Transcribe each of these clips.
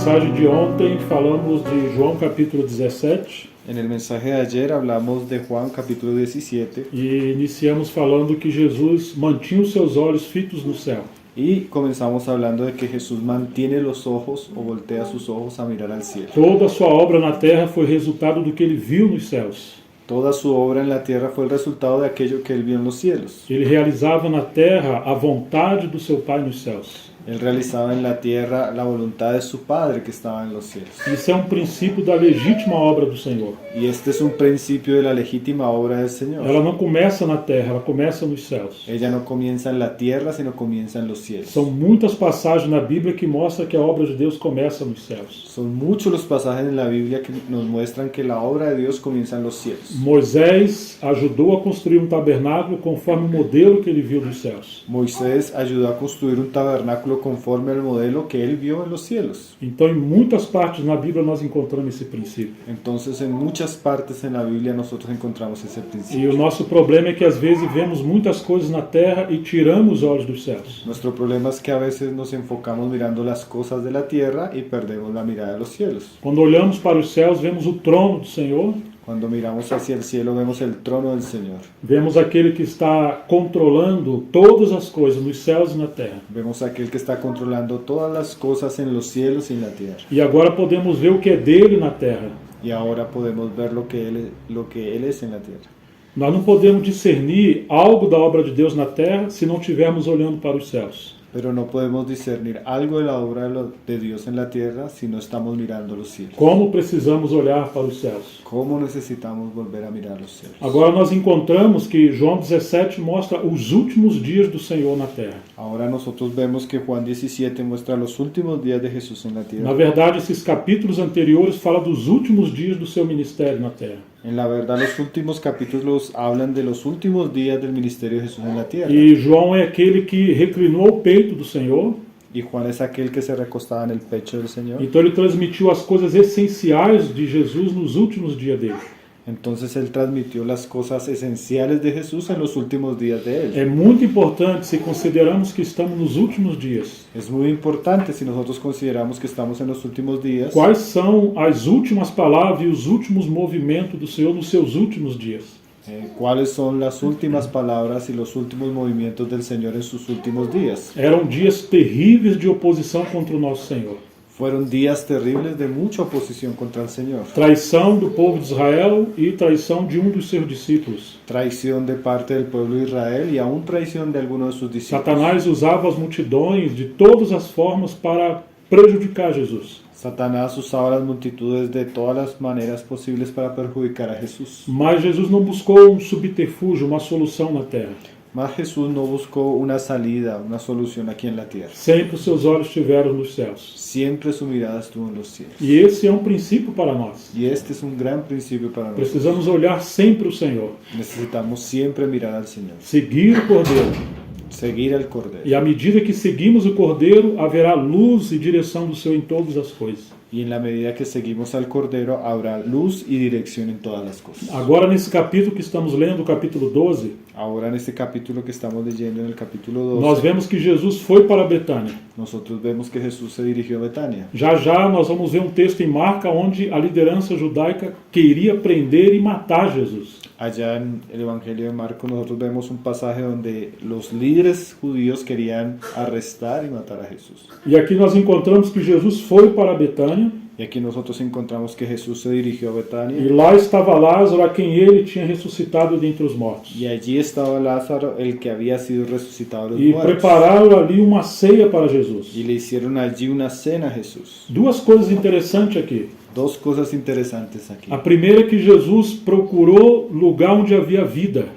mensagem de ontem falamos de João capítulo 17 En el mensaje de ayer hablamos de Juan capítulo 17 e iniciamos falando que Jesus mantinha os seus olhos fitos no céu. y comenzamos hablando de que Jesús mantiene los ojos o voltea sus ojos a mirar al cielo. Toda a sua obra na terra foi resultado do que ele viu nos céus. Toda su obra en la tierra fue el resultado de aquello que él vio en los cielos. Ele realizava na terra a vontade do seu Pai nos céus. Él realizaba en la tierra la voluntad de su Padre que estaba en los cielos. Isso é um princípio da legítima obra do Senhor. Y este es un principio de la legítima obra del Señor. Ela não começa na terra, ela começa nos céus. Ella no comienza en la tierra, sino comienza en los cielos. São muitas passagens na Bíblia que mostram que a obra de Deus começa nos céus. Son muchos los pasajes en la Biblia que nos muestran que la obra de Dios comienza en los cielos. Moisés ajudou a construir um tabernáculo conforme o modelo que ele viu dos céus. Moisés ayudó a construir un tabernáculo conforme al modelo que él vio en los cielos. Então, em muitas partes na Bíblia nós encontramos esse princípio. Entonces, en muchas partes en la Biblia nosotros encontramos ese E principio. o nosso problema é que às vezes vemos muitas coisas na terra e tiramos os olhos dos céus. Nuestro problema es que a veces nos enfocamos mirando las cosas de la tierra y perdemos la mirada de los cielos. Quando olhamos para os céus, vemos o trono do Senhor, Cuando miramos hacia el cielo vemos el trono del Señor. vemos aquele que está controlando todas as coisas nos céus e na terra. Vemos a aquel que está controlando todas las cosas en los cielos y en la tierra. E agora podemos ver o que é dele na terra. Y ahora podemos ver lo que él es en la tierra. Nós não podemos discernir algo da obra de Deus na terra se não estivermos olhando para os céus. Pero no podemos discernir algo de la obra de Dios en la tierra si no estamos mirando los cielos. Como precisamos olhar para os céus? ¿Cómo necesitamos volver a mirar los cielos? Agora nós encontramos que João 17 mostra os últimos dias do Senhor na terra. Ahora nosotros vemos que Juan 17 muestra los últimos días de Jesús en la Na tierra. verdade, esses capítulos anteriores falam dos últimos dias do seu ministério na terra. En la verdad, los últimos capítulos hablan de los últimos días del ministerio de Jesús en la tierra. E João é aquele que reclinou o peito do Senhor, Y Juan es aquel que se recostaba en el pecho del Señor. então ele transmitiu as coisas essenciais de Jesus nos últimos dias dele. Entonces él transmitió las cosas esenciales de Jesús en los últimos días de él. É muito importante se considerarmos que estamos nos últimos dias. Es muy importante si nosotros consideramos que estamos en los últimos días. Quais são as últimas palavras e os últimos movimentos do Senhor nos seus últimos dias? ¿Cuáles son las últimas palabras y los últimos movimientos del Señor en sus últimos días? Eram dias terríveis de oposição contra o nosso Senhor. Fueron días terribles de mucha oposición contra el Señor. Traição do povo de Israel e traição de um dos seus discípulos. Traición de parte del pueblo de Israel y aún traición de algunos de sus discípulos. Satanás usava as multidões de todas as formas para prejudicar Jesus. Satanás usaba las multitudes de todas las maneras posibles para perjudicar a Jesús. Mas Jesus não buscou um subterfúgio, uma solução na terra. Mas Jesús no buscó una salida, una solución aquí en la tierra. Sempre os seus olhos estiveram nos céus. Siempre su mirada estuvo en los cielos. E esse é um princípio para nós. Y este es un gran principio para nosotros. Precisamos olhar sempre o Senhor, Necesitamos siempre mirar al Señor. seguir o Cordeiro. Seguir al Cordero. E à medida que seguimos o Cordeiro, haverá luz e direção do Senhor em todas as coisas. Y en la medida que seguimos al Cordero, habrá luz y dirección en todas las cosas. Agora, nesse capítulo que estamos lendo, o capítulo 12, Ahora en este capítulo que estamos leyendo, en el capítulo nós 12, vemos que Jesus foi para Betânia. nosotros vemos que Jesús se dirigió a Betania. Já já nós vamos ver um texto em Marca onde a liderança judaica queria prender e matar Jesus. Allá en el Evangelio de Marcos nosotros vemos un pasaje donde los líderes judíos querían arrestar y matar a Jesús. E aqui nós encontramos que Jesus foi para Betânia Y aquí nosotros encontramos que Jesús se dirigió a e Betania lá estava Lázaro, a quem ele tinha ressuscitado dentre os mortos. y allí estaba Lázaro, el que había sido resucitado de los E muertos. prepararam ali uma ceia para Jesus. Y le hicieron allí una cena a Jesús. Duas coisas interessantes aqui. Dos cosas interesantes aquí. A primeira é que Jesus procurou lugar onde havia vida.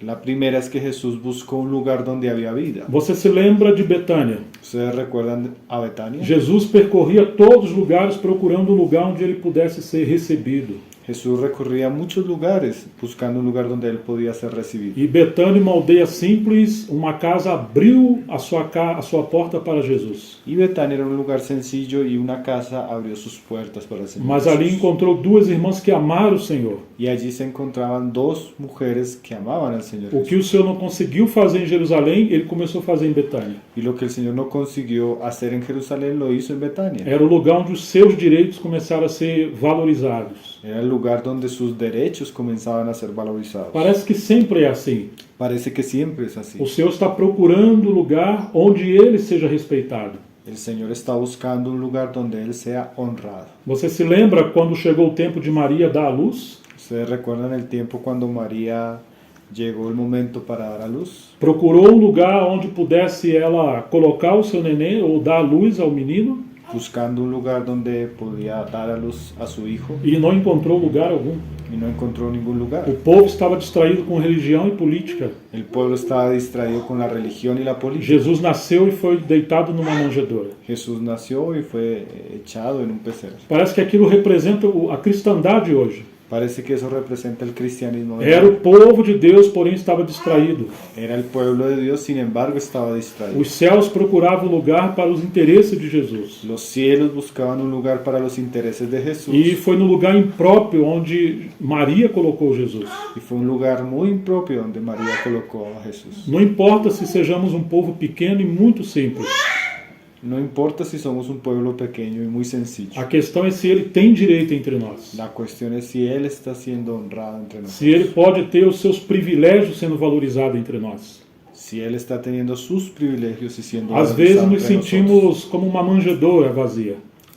La primera es que Jesús buscó un lugar donde había vida. Você se lembra de Betânia? ¿Ustedes recuerdan a Betania? Jesus percorria todos os lugares procurando um lugar onde ele pudesse ser recebido. Jesús recorría muchos lugares buscando un lugar donde él podía ser recibido. E Betânia, uma aldeia simples, uma casa abriu a sua porta para Jesus. Y Betania era un lugar sencillo y una casa abrió sus puertas para el Señor Mas ali Jesús. encontrou duas irmãs que amaram o Senhor. Y allí se encontraban dos mujeres que amaban al Señor O que o Jesús. Senhor não conseguiu fazer em Jerusalém, ele começou a fazer em Betânia. Y lo que el Señor no consiguió hacer en Jerusalén lo hizo en Betania. Era o lugar onde os seus direitos começaram a ser valorizados. Era el lugar donde sus derechos comenzaban a ser valorizados. Parece que sempre é assim. Parece que siempre es así. O Senhor está procurando um lugar onde ele seja respeitado. El Señor está buscando un lugar donde Él sea honrado. Você se lembra quando chegou o tempo de Maria dar à luz? ¿Ustedes recuerdan el tiempo cuando María llegó el momento para dar a luz? Procurou um lugar onde pudesse ela colocar o seu neném ou dar à luz ao menino Buscando un lugar donde podía dar a luz a su hijo e não encontrou lugar algum. y no encontró ningún lugar. O povo estava distraído com religião e política. El pueblo estaba distraído con la religión y la política. Jesus nasceu e foi deitado numa manjedoura. Jesús nació y fue echado en un pesebre. Parece que aquilo representa a cristandade hoje. Parece que eso representa el cristianismo. de Era hoy. o povo de Deus, porém estava distraído. Era el pueblo de Dios, sin embargo estaba distraído. Os céus procuravam lugar para os interesses de Jesus. Los cielos buscaban un lugar para los intereses de Jesús. E foi no lugar impróprio onde Maria colocou Jesus. Y fue un lugar muy impropio donde María colocó a Jesús. Não importa se sejamos um povo pequeno e muito simples. No importa si somos un pueblo pequeño y muy sencillo. A questão é se ele tem direito entre nós. La cuestión es si Él está siendo honrado entre nosotros. Se ele pode ter os seus privilégios sendo valorizado entre nós. Si Él está teniendo sus privilegios y siendo Às vezes valorizado nos entre nosotros. sentimos como uma manjedoura vazia.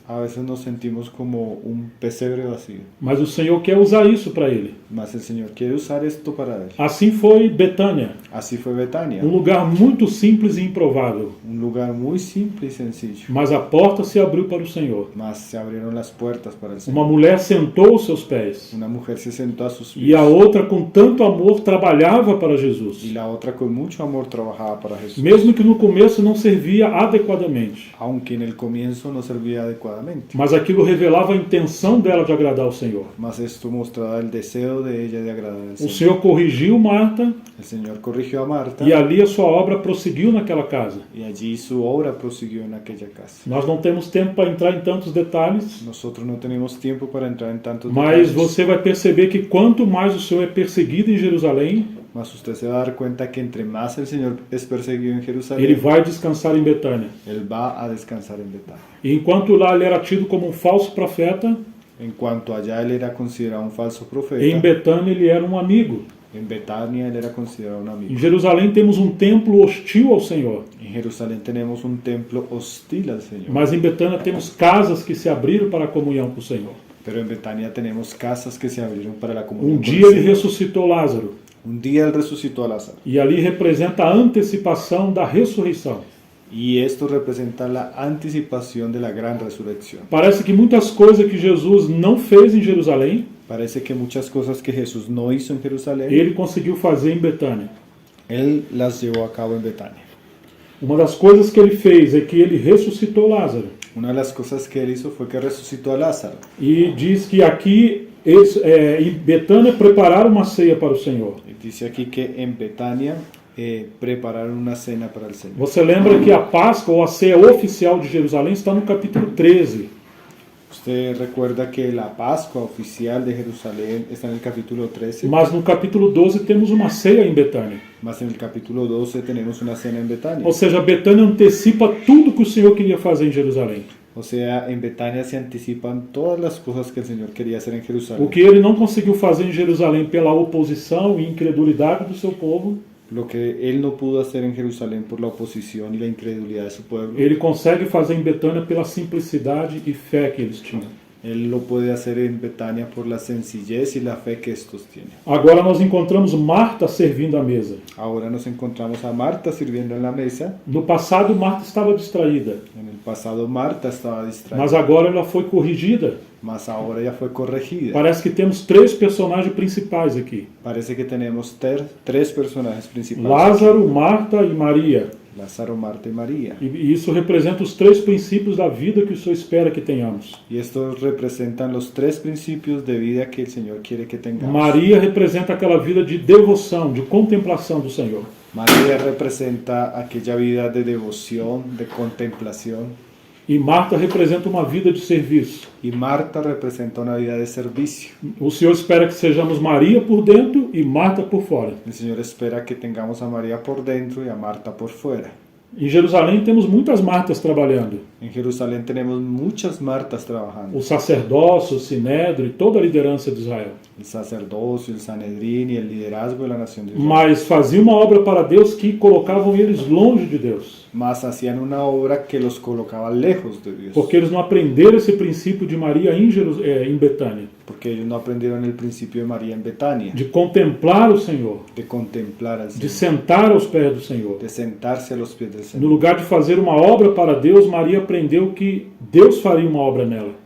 A veces nos sentimos como un pesebre vacío. Mas o Senhor quer usar isso para ele. Mas el Señor quiere usar esto para Él. Assim foi Betânia, Así fue Betania. um lugar muito simples e improvável. Un lugar muy simple y sencillo. Mas a porta se abriu para o Senhor. Mas se abrieron las puertas para el Uma Señor. mulher sentou aos seus pés. Una mujer se sentó a sus pies. E a outra, com tanto amor, trabalhava para Jesus. Y la otra con mucho amor trabajaba para Jesús. Mesmo que no começo não servia adequadamente. Aunque en el comienzo no servía adecuadamente. Mas aquilo revelava a intenção dela de agradar ao Senhor. Mas esto mostraba el deseo de ella de agradar al O Señor. Senhor corrigiu Marta El Señor corrigió a Marta e ali a sua obra prosseguiu naquela casa. y allí su obra prosiguió en aquella casa. Nós não temos tempo para entrar em tantos detalhes, Nosotros no tenemos tiempo para entrar en tantos mas detalles, você vai perceber que quanto mais o Senhor é perseguido em Jerusalém, mas usted se va a dar cuenta que entre más el Señor es perseguido en ele Jerusalén, vai descansar em Betânia. Él va a descansar en Betania. E enquanto lá ele era tido como um falso profeta, En cuanto allá él era considerado un falso profeta, em Betânia ele era um amigo. en Betania él era considerado un Em amigo. Jerusalém temos um templo hostil ao Senhor, En Jerusalén tenemos un templo hostil al Señor, mas em Betânia temos casas que se abriram para a comunhão com o Senhor. pero en Betania tenemos casas que se abrieron para la comunión Um con el dia ele Señor. ressuscitou Lázaro, Un día él resucitó a Lázaro. e ali representa a antecipação da ressurreição. Y esto representa la anticipación de la gran resurrección. Parece que muitas coisas que Jesus não fez em Jerusalém, Parece que muchas cosas que Jesús no hizo en Jerusalén, ele conseguiu fazer em Betânia. Él las llevó a cabo en Betania. Uma das coisas que ele fez é que ele ressuscitou Lázaro. Una de las cosas que él hizo fue que resucitó a Lázaro. E diz que aqui em Betânia prepararam uma ceia para o Senhor. Y dice aquí que en Betania prepararon una cena para el Señor. Você lembra que a Páscoa ou a ceia oficial de Jerusalém está no capítulo 13. Usted recuerda que la Pascua oficial de Jerusalén está en el capítulo 13, Mas no capítulo 12 temos uma ceia em Betânia. más en el capítulo 12 tenemos una cena en Betania. Ou seja, Betânia antecipa tudo que o Senhor queria fazer em Jerusalém. O sea, en Betania se anticipan todas las cosas que el Señor quería hacer en O Jerusalén. que ele não conseguiu fazer em Jerusalém pela oposição e incredulidade do seu povo, Lo que él no pudo hacer en Jerusalén por la oposición y la incredulidad de su pueblo, ele consegue fazer em Betânia pela simplicidade e fé que eles tinham. él lo puede hacer en Betania por la sencillez y la fe que estos tienen. Agora nós encontramos Marta servindo à mesa. Ahora nos encontramos a Marta sirviendo en la mesa. No passado, Marta estava distraída, En el pasado Marta estaba distraída, mas agora ela foi corrigida. mas ahora ya fue corregida. Parece que temos três personagens principais aqui: Parece que tenemos tres personajes principales. Lázaro, Marta e Maria. Lázaro, Marta y María. E isso representa os 3 princípios da vida que o Senhor espera que tenhamos. Y estos representan los 3 principios de vida que el Señor quiere que tengamos. Maria representa aquela vida de devoção, de contemplação do Senhor. María representa aquella vida de devoción, de contemplación. E Marta representa uma vida de serviço. Y Marta representa una vida de servicio. O Senhor espera que sejamos Maria por dentro e Marta por fora. El Señor espera que tengamos a María por dentro y a Marta por fuera. Em Jerusalém temos muitas Martas trabalhando. En Jerusalén tenemos muchas Martas trabajando. O sacerdócio, o sinédrio e toda a liderança de Israel. El sacerdocio, el Sanedrín y el liderazgo de la nación de Israel. Mas faziam uma obra para Deus que colocavam eles longe de Deus. Mas hacían una obra que los colocaba lejos de Dios. Porque eles não aprenderam esse princípio de Maria em Betânia. Porque ellos no aprendieron el principio de María en Betania. De contemplar o Senhor. De contemplar al De Señor. sentar aos pés do Senhor. De sentarse a los pies del No Señor. lugar de fazer uma obra para Deus, Maria aprendeu que Deus faria uma obra nela.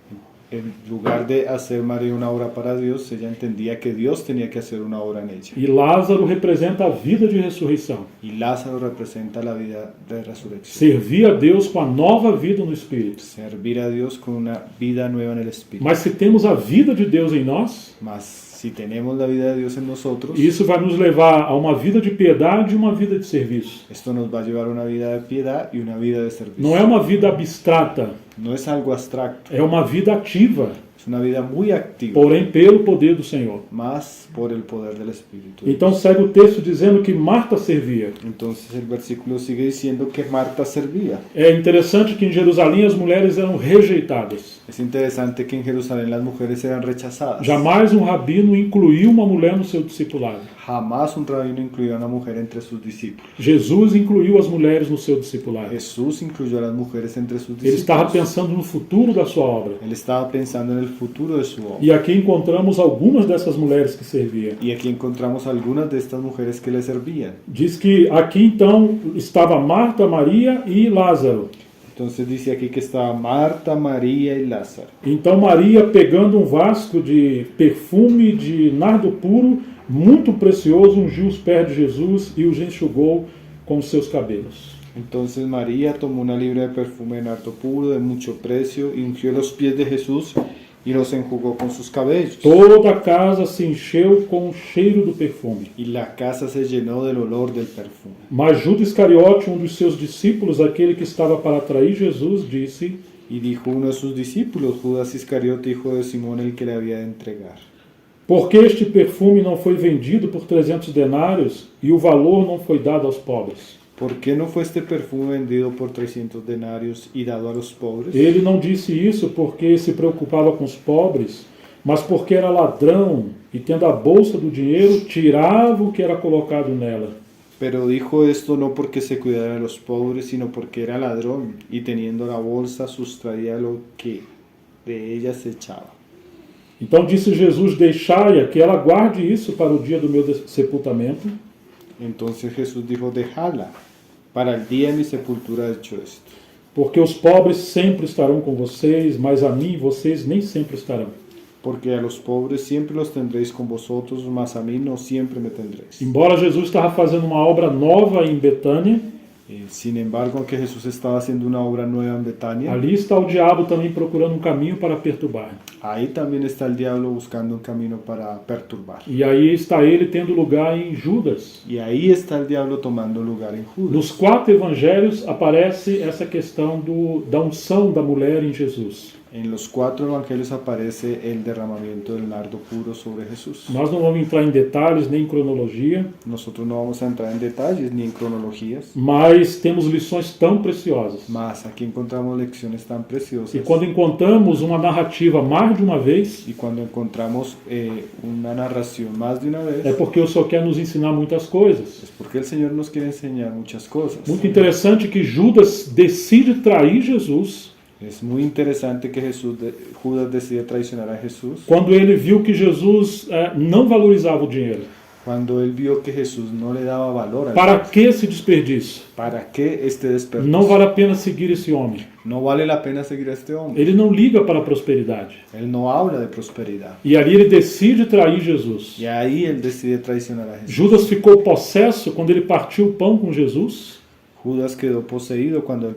En lugar de hacer María una obra para Dios, ella entendía que Dios tenía que hacer una obra en ella. E Lázaro representa a vida de ressurreição. Y Lázaro representa la vida de resurrección. Servir a Deus com a nova vida no Espírito. Servir a Dios con una vida nueva en el Espíritu. Mas se temos a vida de Deus em nós, Mas si tenemos la vida de Dios en nosotros, isso vai nos levar a uma vida de piedade e uma vida de serviço. esto nos va a llevar a una vida de piedad y una vida de servicio. Não é uma vida abstrata, No es algo abstracto, é uma vida ativa, es una vida muy activa, porém pelo poder do Senhor. más por el poder del Espíritu. de Então Dios. segue o texto dizendo que Marta servia. Entonces el versículo sigue diciendo que Marta servía. É interessante que em Jerusalém as mulheres eram rejeitadas. Es interesante que en Jerusalén las mujeres eran rechazadas. Jamais um rabino incluiu uma mulher no seu discipulado. Jamás un rabino incluyó a una mujer entre sus discípulos. Jesus incluiu as mulheres no seu discipulado. Jesús incluyó a las mujeres entre sus Ele estava discípulos. pensando no futuro da sua obra. Él estaba pensando en el futuro de su obra. E aqui encontramos algumas dessas mulheres que serviam. Y aquí encontramos algunas de estas mujeres que le servían. Diz que aqui então estava Marta, Maria e Lázaro. Entonces dice aquí que estaba Marta, María y Lázaro. Então Maria, pegando um vasco de perfume de nardo puro, muito precioso, ungiu os pés de Jesus e os enxugou com os seus cabelos. Entonces María tomó una libra de perfume de nardo puro de mucho precio y ungió los pies de Jesús y los enjugó con sus cabellos. Toda a casa se encheu com o cheiro do perfume. Y la casa se llenó del olor del perfume. Mas Judas Iscariote, um dos seus discípulos, aquele que estava para atrair Jesus, disse: Y dijo uno de sus discípulos, Judas Iscariote, hijo de Simón, el que le había de entregar: por que este perfume não foi vendido por 300 denários e o valor não foi dado aos pobres? ¿Por qué no fue este perfume vendido por 300 denarios y dado a los pobres? Ele não disse isso porque se preocupava com os pobres, mas porque era ladrão e, tendo a bolsa do dinheiro, tirava o que era colocado nela. Pero dijo esto no porque se cuidara de los pobres, sino porque era ladrón y teniendo la bolsa sustraía lo que de ella se echaba. Então disse Jesus: deixai-a, que ela guarde isso para o dia do meu sepultamento. Entonces Jesús dijo: dejadla, para el día de mi sepultura he hecho esto. Porque os pobres sempre estarão com vocês, mas a mim vocês nem sempre estarão. Porque a los pobres siempre los tendréis con vosotros, mas a mí no siempre me tendréis. Embora Jesus estava fazendo uma obra nova em Betânia, Sin embargo, aunque Jesús estaba haciendo una obra nueva en Betania, ali está o diabo também procurando um caminho para perturbar. ahí también está el diablo buscando un camino para perturbar. E aí está ele tendo lugar em Judas. Y ahí está el diablo tomando lugar en Judas. Nos 4 evangelhos aparece essa questão da unção da mulher em Jesus. En los 4 evangelios aparece el derramamiento del nardo puro sobre Jesús. Nós não vamos entrar em detalhes nem em cronologia, Nosotros no vamos a entrar en detalles ni en cronologías, mas temos lições tão preciosas. mas aquí encontramos lecciones tan preciosas. E quando encontramos uma narrativa mais de uma vez, Y cuando encontramos una narración más de una vez, é porque o Senhor quer nos ensinar muitas coisas. es porque el Señor nos quiere enseñar muchas cosas. Muito interessante que Judas decide trair Jesus Es muy interesante que Judas decide traicionar a Jesús quando ele viu que Jesus não valorizava o dinheiro. cuando él vio que Jesús no le daba valor al Para dinero. que esse desperdício? ¿Para qué este desperdicio? Não vale a pena seguir esse homem. No vale la pena seguir a este hombre. Ele não liga para a prosperidade. Él no habla de prosperidad. E ali ele decide trair Jesus. Y ahí él decide traicionar a Jesús. Judas ficou possesso quando ele partiu o pão com Jesus. Judas quedó poseído cuando él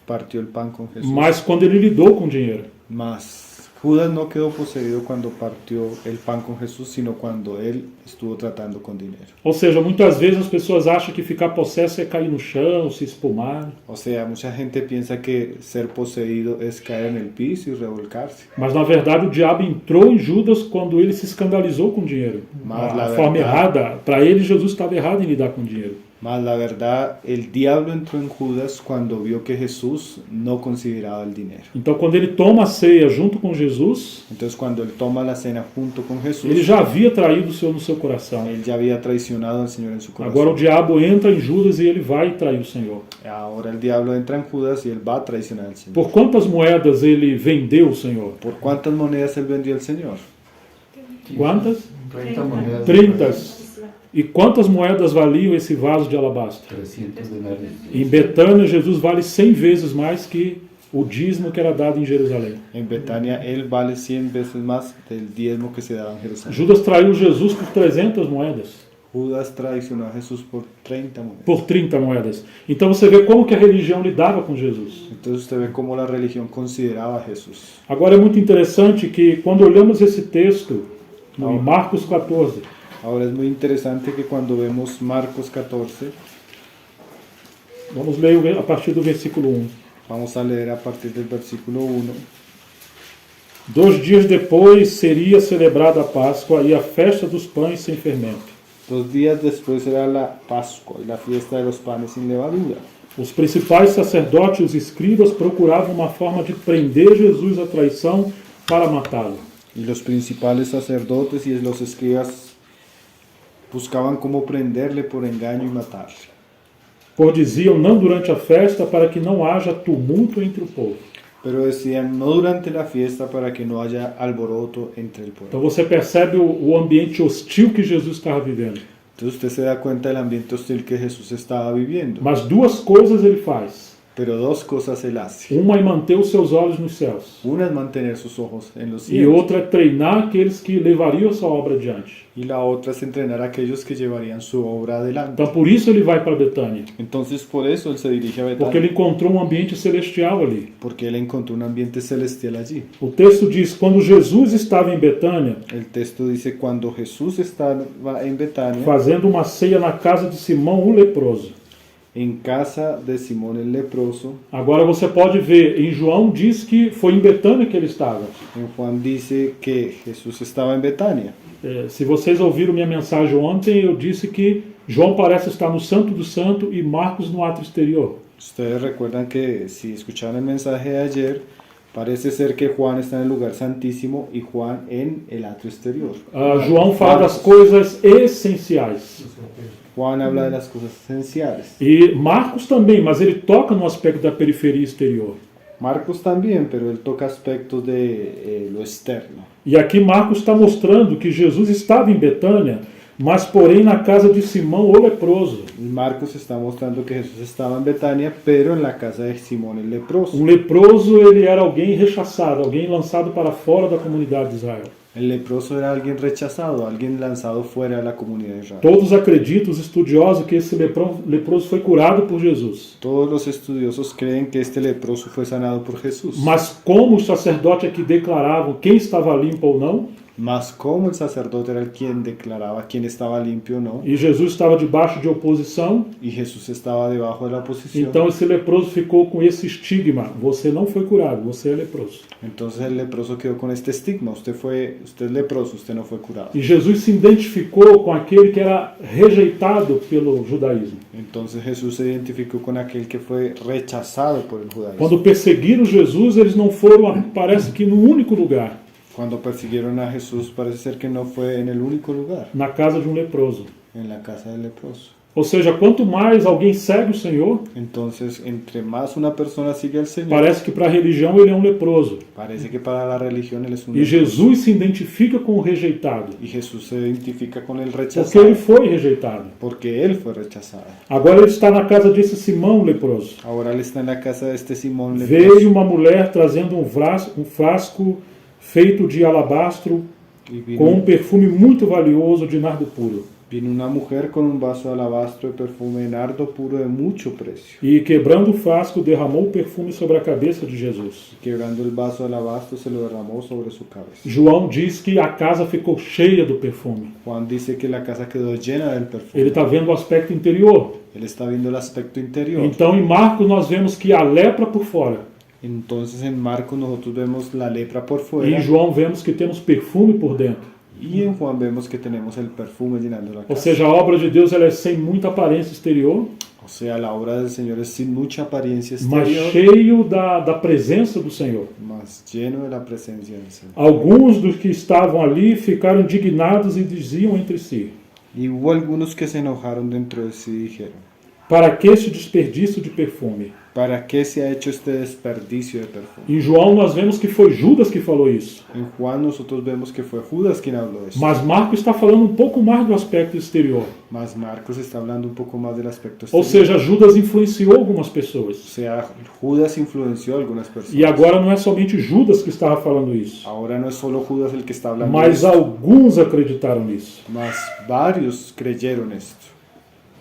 partió el pan con Jesús. mas quando ele lidou com dinheiro. Mas Judas no quedó poseído cuando partió el pan con Jesús, sino cuando él estuvo tratando con dinero. Ou seja, muitas vezes as pessoas acham que ficar possesso é cair no chão, se espumar. O sea, mucha gente piensa que ser poseído es caer en el piso y revolcarse. Mas na verdade o diabo entrou em Judas quando ele se escandalizou com o dinheiro. Mas, A na forma verdade- errada, para ele Jesus estava errado em lidar com dinheiro. Mas la verdad, el diablo entró en Judas cuando vio que Jesús no consideraba el dinero. Então quando ele toma a ceia junto com Jesus, Entonces cuando él toma la cena junto con Jesús, ele já havia traído o Senhor no seu coração. él ya había traicionado al Señor en su corazón. Agora o diabo entra em Judas e ele vai trair o Senhor. Ahora el diablo entra en Judas y él va a traicionar al Señor. Por quantas moedas ele vendeu o Senhor? ¿Por cuántas monedas él vendió al Señor? Quantas? 30 monedas. 30. E quantas moedas valiam esse vaso de alabastro? 300 denários. Em Betânia, Jesus vale 100 vezes mais que o dízimo que era dado em Jerusalém. En Betania él vale 100 veces más del diezmo que se daba en Jerusalén. Judas traiu Jesus por 300 moedas, Judas traicionó a Jesús por 30 monedas. por 30 moedas. Então você vê como que a religião lidava com Jesus. Entonces usted ve cómo la religión consideraba a Jesús. Agora é muito interessante que quando olhamos esse texto, em Marcos 14, Ahora es muy interesante que cuando vemos Marcos 14, vamos ler a partir do versículo 1. vamos a leer a partir del versículo 1. 2 dias depois seria celebrada a Páscoa e a festa dos pães sem fermento. 2 días después era la Pascua y la fiesta de los panes sin levadura. Os principais sacerdotes e os escribas procuravam uma forma de prender Jesus à traição para matá-lo. Y los principales sacerdotes y los escribas buscaban cómo prenderle por engaño y matarle. Por diziam, não durante a festa, para que não haja tumulto entre o povo. Pero decían, no durante la fiesta para que no haya alboroto entre el Então pueblo. você percebe o ambiente hostil que Jesus estava vivendo. Entonces usted se da cuenta del ambiente hostil que Jesús estaba viviendo. Mas duas coisas ele faz. Pero dos cosas él hace. Uma é manter os seus olhos nos céus. Una es mantener sus ojos en los E cielos. outra é treinar aqueles que levariam sua obra adiante. Y la otra es entrenar a aquellos que llevarían su obra adelante. Então por isso ele vai para Betânia. Entonces por eso él se dirige a Porque ele Betania. encontrou um ambiente celestial ali. Porque él encontró un ambiente celestial allí. O texto diz, quando Jesus estava em Betânia, El texto dice, cuando Jesús estaba en Betania, fazendo uma ceia na casa de Simão, o leproso. en casa de Simón el leproso, Agora você pode ver, em João diz que foi em Betânia que ele estava. en Juan dice que Jesús estaba en Betania. Se vocês ouviram minha mensagem ontem, eu disse que João parece estar no Santo do Santo e Marcos no átrio exterior. Ustedes recuerdan que si escucharon el mensaje de ayer, parece ser que Juan está en el lugar santísimo y Juan en el atrio exterior. João fala das coisas essenciais. Juan habla de las cosas esenciales. E Marcos também, mas ele toca no aspecto da periferia exterior. Marcos también, pero él toca aspectos de lo externo. E aqui Marcos está mostrando que Jesus estava em Betânia, mas porém na casa de Simão o leproso. Y Marcos está mostrando que Jesús estaba en Betania, pero en la casa de Simón el leproso. Um leproso, ele era alguém rechaçado, alguém lançado para fora da comunidade de Israel. El leproso era alguien rechazado, alguien lanzado fuera de la comunidad de Israel. Todos acreditam, os estudiosos, que esse leproso foi curado por Jesus. Todos los estudiosos creen que este leproso fue sanado por Jesús. Mas como os sacerdotes aqui declaravam quem estava limpo ou não, Mas como el sacerdote era el quien declaraba quién estaba limpio o no, e Jesus estava debaixo de oposição, y Jesús estaba debajo de la oposición, então esse leproso ficou com esse estigma: você não foi curado, você é leproso. entonces el leproso quedó con este estigma: usted es leproso, usted no fue curado. E Jesus se identificou com aquele que era rejeitado pelo judaísmo. Entonces Jesús se identificó con aquel que fue rechazado por el judaísmo. Quando perseguiram Jesus, eles não foram, parece que, no único lugar, Cuando persiguieron a Jesús, parece ser que no fue en el único lugar, na casa de um leproso. en la casa del leproso. Ou seja, quanto mais alguém segue o Senhor, Entonces, entre más una persona sigue al Señor, parece que para a religião ele é um leproso. parece que para la religión él es un E leproso. Jesus se identifica com o rejeitado, Y Jesús se identifica con el porque rechazado, ele foi rejeitado. porque él fue rechazado. Agora ele está na casa desse Simão leproso. Ahora él está en la casa de este Simón Veio leproso. uma mulher trazendo um frasco feito de alabastro Y com um vino, perfume muito valioso de nardo puro. Vino una mujer con un vaso de alabastro de perfume de nardo puro de mucho precio. e, quebrando o frasco, derramou o perfume sobre a cabeça de Jesus. Quebrando el vaso de alabastro se lo derramó sobre su cabeza. João diz que a casa ficou cheia do perfume. Juan dice que la casa quedó llena del perfume. Ele está vendo o aspecto interior. Él está viendo el aspecto interior. Então, em Marcos, nós vemos que a lepra por fora. Entonces en Marcos nosotros vemos la lepra por E fuera. em João vemos que temos perfume por dentro. Y en Juan vemos que tenemos el perfume llenando la Ou casa. seja, a obra de Deus ela é sem muita aparência exterior, O sea, la obra del Señor es sin mucha apariencia mas exterior, cheio da presença do Senhor. mas lleno de la presencia del Señor. Alguns dos que estavam ali ficaram indignados e diziam entre si: Y hubo algunos que se enojaron dentro de sí y dijeron, para que este desperdício de perfume? ¿para qué se ha hecho este desperdicio de perfume? Em João nós vemos que foi Judas que falou isso. En Juan nosotros vemos que fue Judas quien habló de esto. Mas Marcos está falando um pouco mais do aspecto exterior. Mas Marcos está hablando un poco más del aspecto Ou exterior. seja, Judas influenciou algumas O pessoas. sea, Judas influenció a algunas personas. E agora não é somente Judas que estava falando isso. Ahora no es solo Judas el que está hablando de Mas esto, alguns acreditaram nisso. mas varios creyeron esto.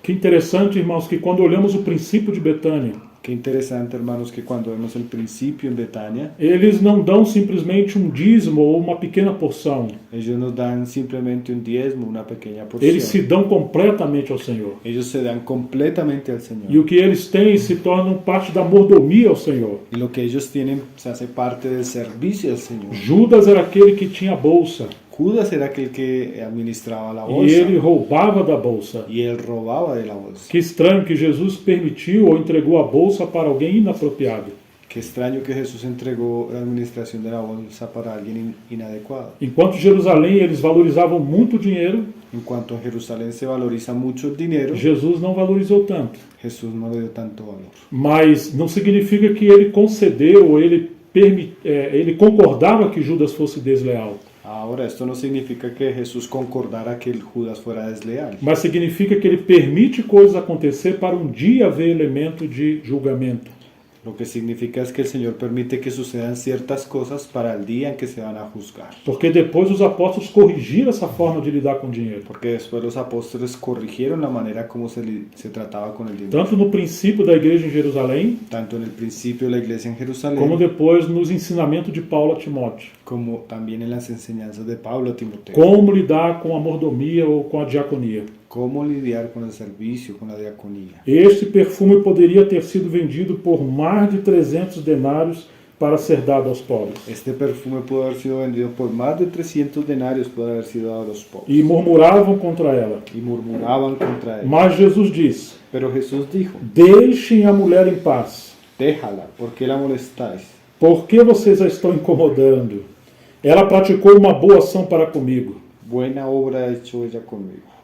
Que interessante, irmãos, que quando olhamos o princípio de Betânia, Qué interesante, hermanos, que cuando vemos el principio en Betania, eles não dão simplesmente um dízimo ou uma pequena porção. ellos nos dan simplemente un diezmo, una pequeña porción. Eles se dão completamente ao Senhor. Ellos se dan completamente al Señor. E o que eles têm se tornam parte da mordomia ao Senhor. Y lo que ellos tienen se hace parte del servicio al Señor. Judas era aquele que tinha a bolsa Judas era aquel que administraba la e bolsa ele roubava da bolsa. y él robaba de la bolsa. Que estranho que Jesus permitiu ou entregou a bolsa para alguém inapropriado. Qué extraño que Jesús entregó la administración de la bolsa para alguien inadecuado. Enquanto Jerusalém eles valorizavam muito o dinheiro, En cuanto a Jerusalén se valoriza mucho el dinero, Jesus não valorizou tanto. Jesús no le dio tanto valor. Mas não significa que ele concedeu ou ele concordava que Judas fosse desleal. Ahora, esto no significa que Jesús concordara que el Judas fuera desleal, Mas significa que ele permite coisas acontecer para um dia haver elemento de julgamento. Lo que significa es que el Señor permite que sucedan ciertas cosas para el día en que se van a juzgar. Porque depois os apóstolos corrigiram essa forma de lidar com o dinheiro. Porque después los apóstoles corrigieron la manera como se trataba con el dinero. Tanto no princípio da igreja em Jerusalém, Tanto en el principio de la iglesia en Jerusalén, como depois nos ensinamentos de Paulo a Timóteo. como también en las enseñanzas de Pablo a Timoteo. Como lidar com a mordomia ou com a diaconia. Cómo lidiar con el servicio, con la diaconía. Este perfume poderia ter sido vendido por mais de 300 denários para ser dado aos pobres. Este perfume pudo haber sido vendido por más de 300 denarios, pudo haber sido dado a los pobres. E murmuravam contra ela. Y murmuraban contra él. Mas Jesus diz: Pero Jesús dijo, deixem a mulher em paz. déjala, ¿por qué la molestáis? Por que vocês a estão incomodando? Ela praticou uma boa ação para comigo. Buena obra ha hecho ella conmigo.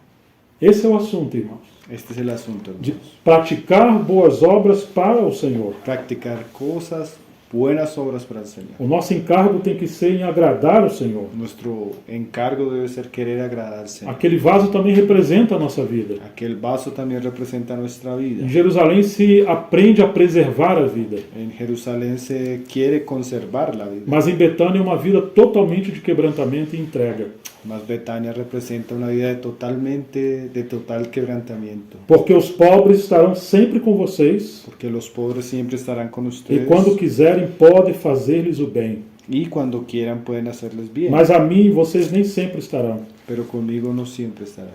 Esse é o assunto, irmãos. Este es el asunto, De hermanos. praticar boas obras para o Senhor. Practicar cosas, buenas obras para el Señor. O nosso encargo tem que ser em agradar o Senhor. Nuestro encargo debe ser querer agradar al Señor. Aquele vaso também representa a nossa vida. Aquel vaso también representa nuestra vida. Em Jerusalém se aprende a preservar a vida. En Jerusalén se quiere conservar la vida. Mas em Betânia é uma vida totalmente de quebrantamento e entrega. Mas Betania representa una vida de total quebrantamiento. Porque os pobres estarão sempre com vocês Porque los pobres siempre estarán con e ustedes. quando quiserem podem fazer-lhes o bem. Y cuando quieran pueden hacerles bien. Mas a mim vocês nem sempre estarão. Pero conmigo no siempre estarán.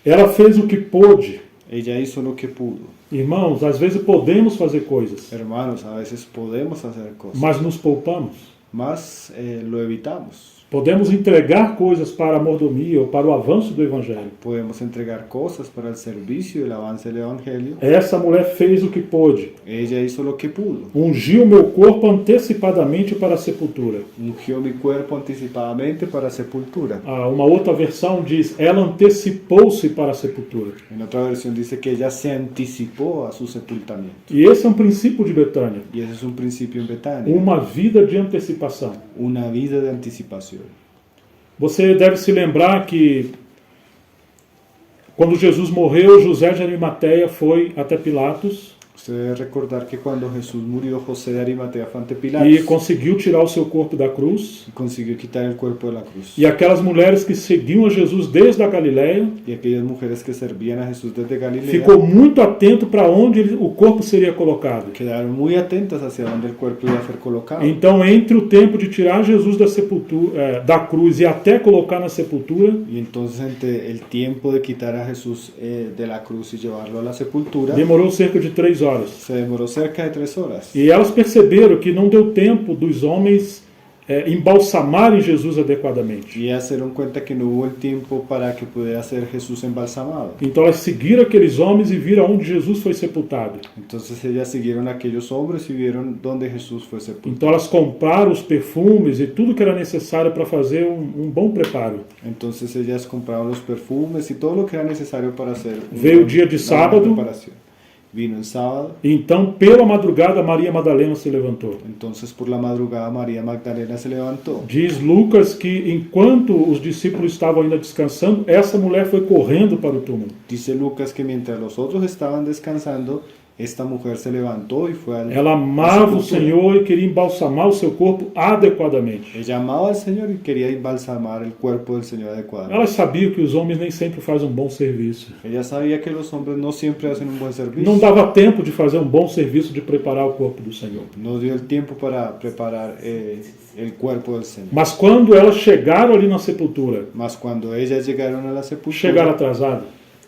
Ela fez o que pôde. Ella hizo lo que pudo. Irmãos, às vezes podemos fazer coisas, Hermanos, a veces podemos hacer cosas. mas nos poupamos. Mas lo evitamos. Podemos entregar coisas para a mordomia ou para o avanço do Evangelho. Podemos entregar cosas para el servicio y el avance del Evangelio. Essa mulher fez o que pôde. Ella hizo lo que pudo. Ungiu meu corpo antecipadamente para a sepultura. Ungió mi cuerpo anticipadamente para sepultura. Uma outra versão diz, ela antecipou-se para a sepultura. En otra versión dice que ella se anticipó a su sepultamiento. E esse é um princípio de Betânia. Y ese es un principio en Betania. Uma vida de antecipação. Una vida de anticipación. Você deve se lembrar que quando Jesus morreu, José de Arimateia foi até Pilatos Usted debe recordar que cuando Jesús murió, José de Arimatea fue ante e Pilatos conseguiu tirar o seu corpo da cruz. y consiguió quitar el cuerpo de la cruz. E aquelas mulheres que seguiam a Jesus desde a Galiléia Y aquellas mujeres que servían a Jesús desde Galilea ficou muito atento para onde o corpo seria colocado. quedaron muy atentas hacia dónde el cuerpo iba a ser colocado. Então, entre o tempo de tirar Jesus da sepultura, da cruz e até colocar na sepultura, Y entonces entre el tiempo de quitar a Jesús de la cruz y llevarlo a la sepultura, demorou cerca de 3 horas. se demoró cerca de 3 horas. E elas perceberam que não deu tempo dos homens embalsamarem Jesus adequadamente. Y ellas se dieron cuenta que no hubo el tiempo para que pudiera ser Jesús embalsamado. Então elas seguiram aqueles homens e viram onde Jesus foi sepultado. Entonces ellas siguieron a aquellos hombres y vieron dónde Jesús fue sepultado. Então elas compraram os perfumes e tudo que era necessário para fazer um bom preparo. Entonces ellas compraron los perfumes y todo lo que era necesario para hacer Veio o dia de una sábado. buena preparación. Vino el sábado. Então, pela madrugada, Maria Madalena se levantou. Entonces por la madrugada María Magdalena se levantó. Diz Lucas que enquanto os discípulos estavam ainda descansando, essa mulher foi correndo para o túmulo. Dice Lucas que mientras los otros estaban descansando, esta mujer se levantó y fue al Ela amava o sepultura. Senhor e queria embalsamar o seu corpo adequadamente. Ella amaba al Señor y quería embalsamar el cuerpo del Señor adecuadamente. Ela sabia que os homens nem sempre fazem um bom serviço. Ella sabía que los hombres no siempre hacen un buen servicio. Não dava tempo de fazer um bom serviço de preparar o corpo do Senhor. No dio el tiempo para preparar el cuerpo del Señor. Mas quando elas chegaram ali na sepultura, Mas cuando ellas llegaron a la sepultura, chegaram atrasadas,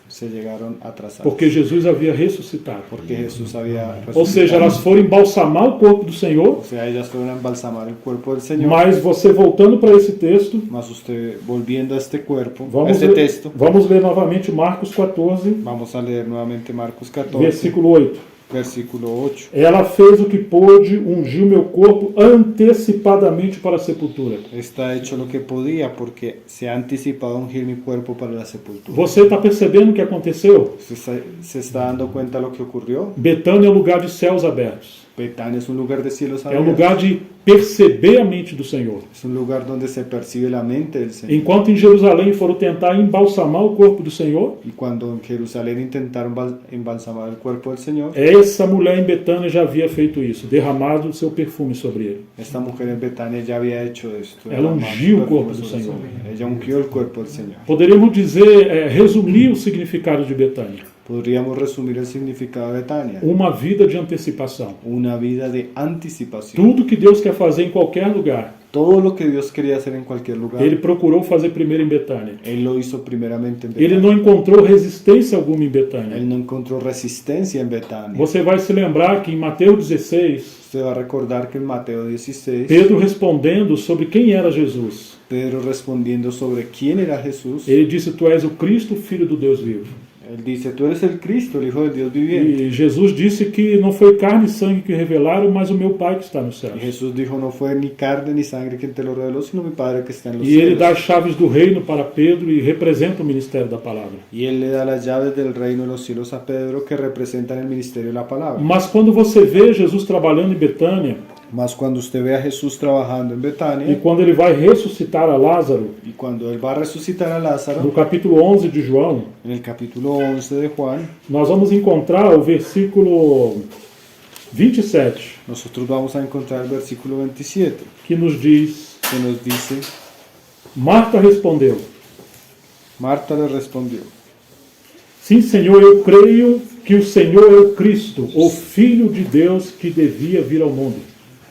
se llegaron atrasadas. porque Jesus havia ressuscitado. Porque Jesús había Ou seja, elas foram embalsamar o corpo do Senhor, O sea, ellas fueron a embalsamar el cuerpo del Señor. mas você voltando para esse texto, Mas usted, volviendo a este cuerpo, a vamos este texto, vamos ler novamente Marcos 14, vamos a leer nuevamente Marcos 14, versículo 8. versículo 8. Ela fez o que pôde, ungiu meu corpo antecipadamente para a sepultura. Está hecho lo que podía porque se ha anticipado ungir mi cuerpo para la sepultura. Você está percebendo o que aconteceu? Se está dando cuenta lo que ocurrió? Betânia é um lugar de céus abertos. Betania es un lugar de cielos É um abiertos. lugar de perceber a mente do Senhor. Es un lugar donde se percibe la mente del Señor. Enquanto em Jerusalém foram tentar embalsamar o corpo do Senhor, Y cuando en Jerusalén intentaron embalsamar el cuerpo del Señor, essa mulher em Betânia já havia feito isso, derramado o seu perfume sobre ele. esta mujer en Betania ya había hecho esto. Ela derramar ungiu su o corpo perfume do sobre Senhor. él. Ella ungió el cuerpo del Señor. Poderíamos dizer, resumir o significado de Betânia. Podríamos resumir el significado de Betania. Uma vida de antecipação. Una vida de anticipación. Tudo que Deus quer fazer em qualquer lugar, Todo lo que Dios quería hacer en cualquier lugar, Ele procurou fazer primeiro em Betânia. Él lo hizo primeramente en Ele Betania. não encontrou resistência alguma em Betânia. Él no encontró resistencia en Betania. Você vai se lembrar que em Mateus 16, Usted va a recordar que en Mateo 16, Pedro respondendo sobre quem era Jesus, Pedro respondiendo sobre quién era Jesús, ele disse: Tu és o Cristo, Filho do Deus vivo. él dice, tú eres el Cristo, el Hijo del Dios viviente. E Jesus disse que não foi carne e sangue que revelaram, mas o meu Pai que está no céu. Y Jesús dijo, no fue ni carne ni sangre quien te lo reveló, sino mi Padre que está en los E ele dá as cielos. chaves do reino para Pedro e representa o ministério da palavra. Y él le da las llaves del reino de los cielos a Pedro que representan el ministerio de la palabra. Mas quando você vê Jesus trabalhando em Betânia, Mas cuando usted ve a Jesús trabajando en e Betania, quando ele vai ressuscitar a Lázaro, y cuando él va a resucitar a Lázaro, no capítulo 11 de João, en el capítulo 11 de Juan, nós vamos encontrar o versículo 27, nosotros vamos a encontrar el versículo 27, que nos diz: que nos dice, Marta respondeu: Marta le respondió, Sim, Senhor, eu creio que o Senhor é o Cristo, o Filho de Deus que devia vir ao mundo.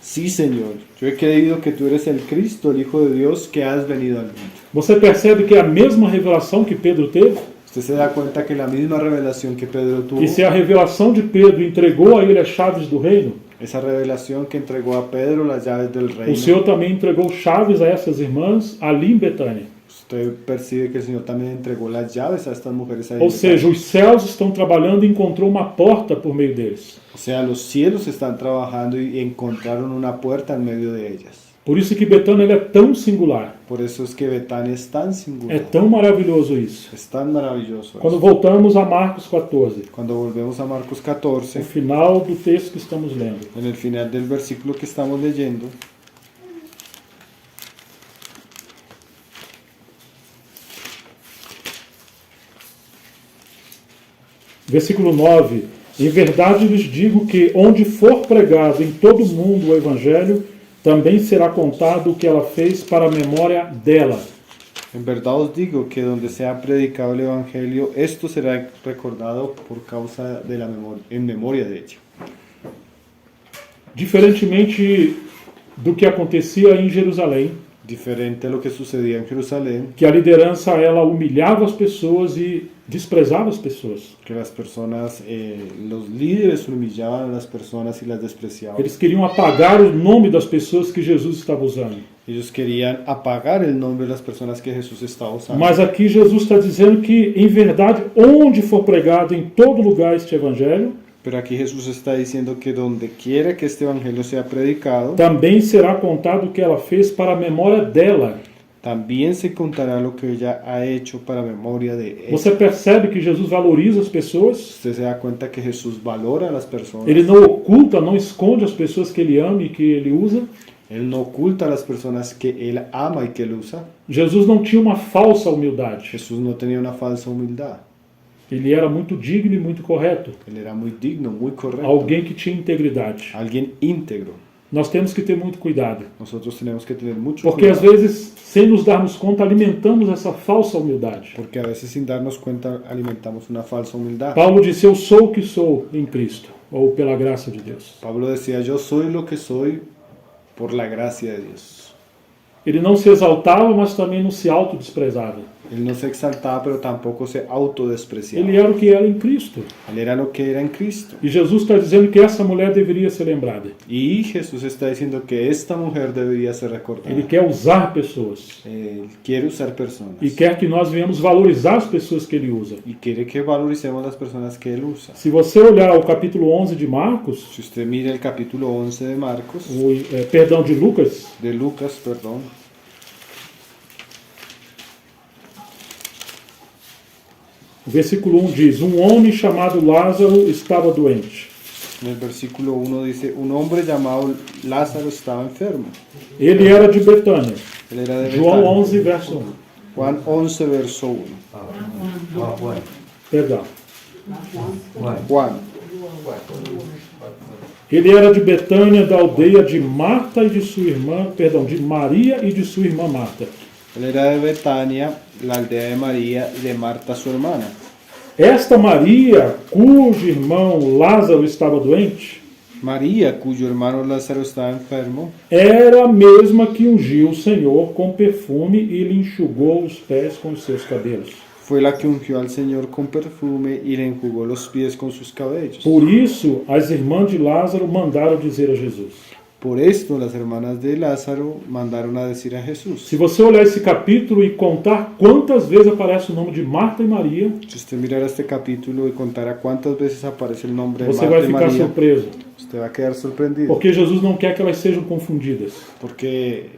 sí, Señor, yo he creído que tú eres el Cristo, el Hijo de Dios, que has venido al mundo. Você percebe que é a mesma revelação que Pedro teve? Usted se da cuenta que la misma revelación que Pedro tuvo, Que se a revelação de Pedro entregou a ele as chaves do reino, esa revelación que entregó a Pedro las llaves del o reino, Senhor também entregou chaves a essas irmãs ali em Betânia. usted percibe que el Señor también entregó las llaves a estas mujeres ahí. Ou seja, os céus estão trabalhando e encontrou uma porta por meio deles. O sea, los cielos están trabajando y encontraron una puerta en medio de ellas. Por isso que Betânia ela é tão singular. Por eso es que Betania es tan É singular, tão maravilhoso isso. es tan maravilloso. Quando eso. voltamos a Marcos 14, Cuando volvemos a Marcos no 14, final do texto que estamos lendo. en el final del versículo que estamos leyendo, Versículo 9. Em verdade lhes digo que onde for pregado em todo o mundo o Evangelho, também será contado o que ela fez para a memória dela. En verdad os digo que donde sea predicado el Evangelio, esto será recordado por causa de la memoria, en memoria de ella. Diferentemente do que acontecia em Jerusalém, Diferente a lo que sucedía en Jerusalén, que a liderança ela humilhava as pessoas e desprezava as pessoas. que las personas, los líderes humillaban a las personas y las despreciaban. Eles queriam apagar o nome das pessoas que Jesus estava usando. Ellos querían apagar el nombre de las personas que Jesús estaba usando. Mas aqui Jesus está dizendo que, em verdade, onde for pregado em todo lugar este evangelho, Pero aquí Jesús está diciendo que donde quiera que este evangelio sea predicado, também será contado o que ela fez para a memória dela. también se contará lo que ella ha hecho para memoria de él. Você percebe que Jesus valoriza as pessoas? Usted se da cuenta que Jesús valora a las personas. Ele não oculta, não esconde as pessoas que ele ama e que ele usa. Él no oculta a las personas que él ama y que él usa. Jesus não tinha uma falsa humildade. Jesús no tenía una falsa humildad. Ele era muito digno e muito correto. Él era muy digno, muy correcto. Alguém que tinha integridade. Alguien íntegro. Nós temos que ter muito cuidado. Nosotros tenemos que tener mucho Porque às cuidado. vezes, sem nos darmos conta, alimentamos essa falsa humildade. Porque a veces sin darnos cuenta alimentamos una falsa humildad. Paulo disse, eu sou o que sou em Cristo, ou pela graça de Deus. Pablo decía, yo soy lo que soy por la gracia de Dios. Ele não se exaltava, mas também não se autodesprezava. Él no se exaltaba, pero tampoco se autodespreciaba. Ele era o que era em Cristo. Él era lo que era en Cristo. E Jesus está dizendo que essa mulher deveria ser lembrada. Y Jesús está diciendo que esta mujer debería ser recordada. Ele quer usar pessoas. Él quiere usar personas. E quer que nós venhamos valorizar as pessoas que ele usa. Y quiere que valoricemos las personas que él usa. Se você olhar o capítulo 11 de Marcos, Si usted mira el capítulo 11 de Marcos, perdão, de Lucas, de Lucas, perdón, o versículo 1 diz, um homem chamado Lázaro estava doente. en el versículo 1 dice, un hombre llamado Lázaro estaba enfermo. Ele era de Betânia. Él era de João Betania. 11, verso 1. Juan 11, verso 1. Juan. Perdão. Juan. Ele era de Betânia, da aldeia de Marta e de sua irmã, perdão, de Maria e de sua irmã Marta. Él era de Betania, la aldea de María y de Marta su hermana. Esta Maria, cujo irmão Lázaro estava doente, María, cuyo hermano Lázaro estaba enfermo, era a mesma que ungiu o Senhor com perfume e lhe enxugou os pés com os seus cabelos. fue la que ungió al Señor con perfume y le enjugó los pies con sus cabellos. Por isso, as irmãs de Lázaro mandaram dizer a Jesus. Por esto, las hermanas de Lázaro mandaron a decir a Jesús. Se você olhar esse capítulo e contar quantas vezes aparece o nome de Marta e Maria, Si usted mirara este capítulo y contara cuántas veces aparece el nombre de você vai Marta y ficar María, surpreso. usted va a quedar sorprendido. Porque Jesus não quer que elas sejam confundidas. Porque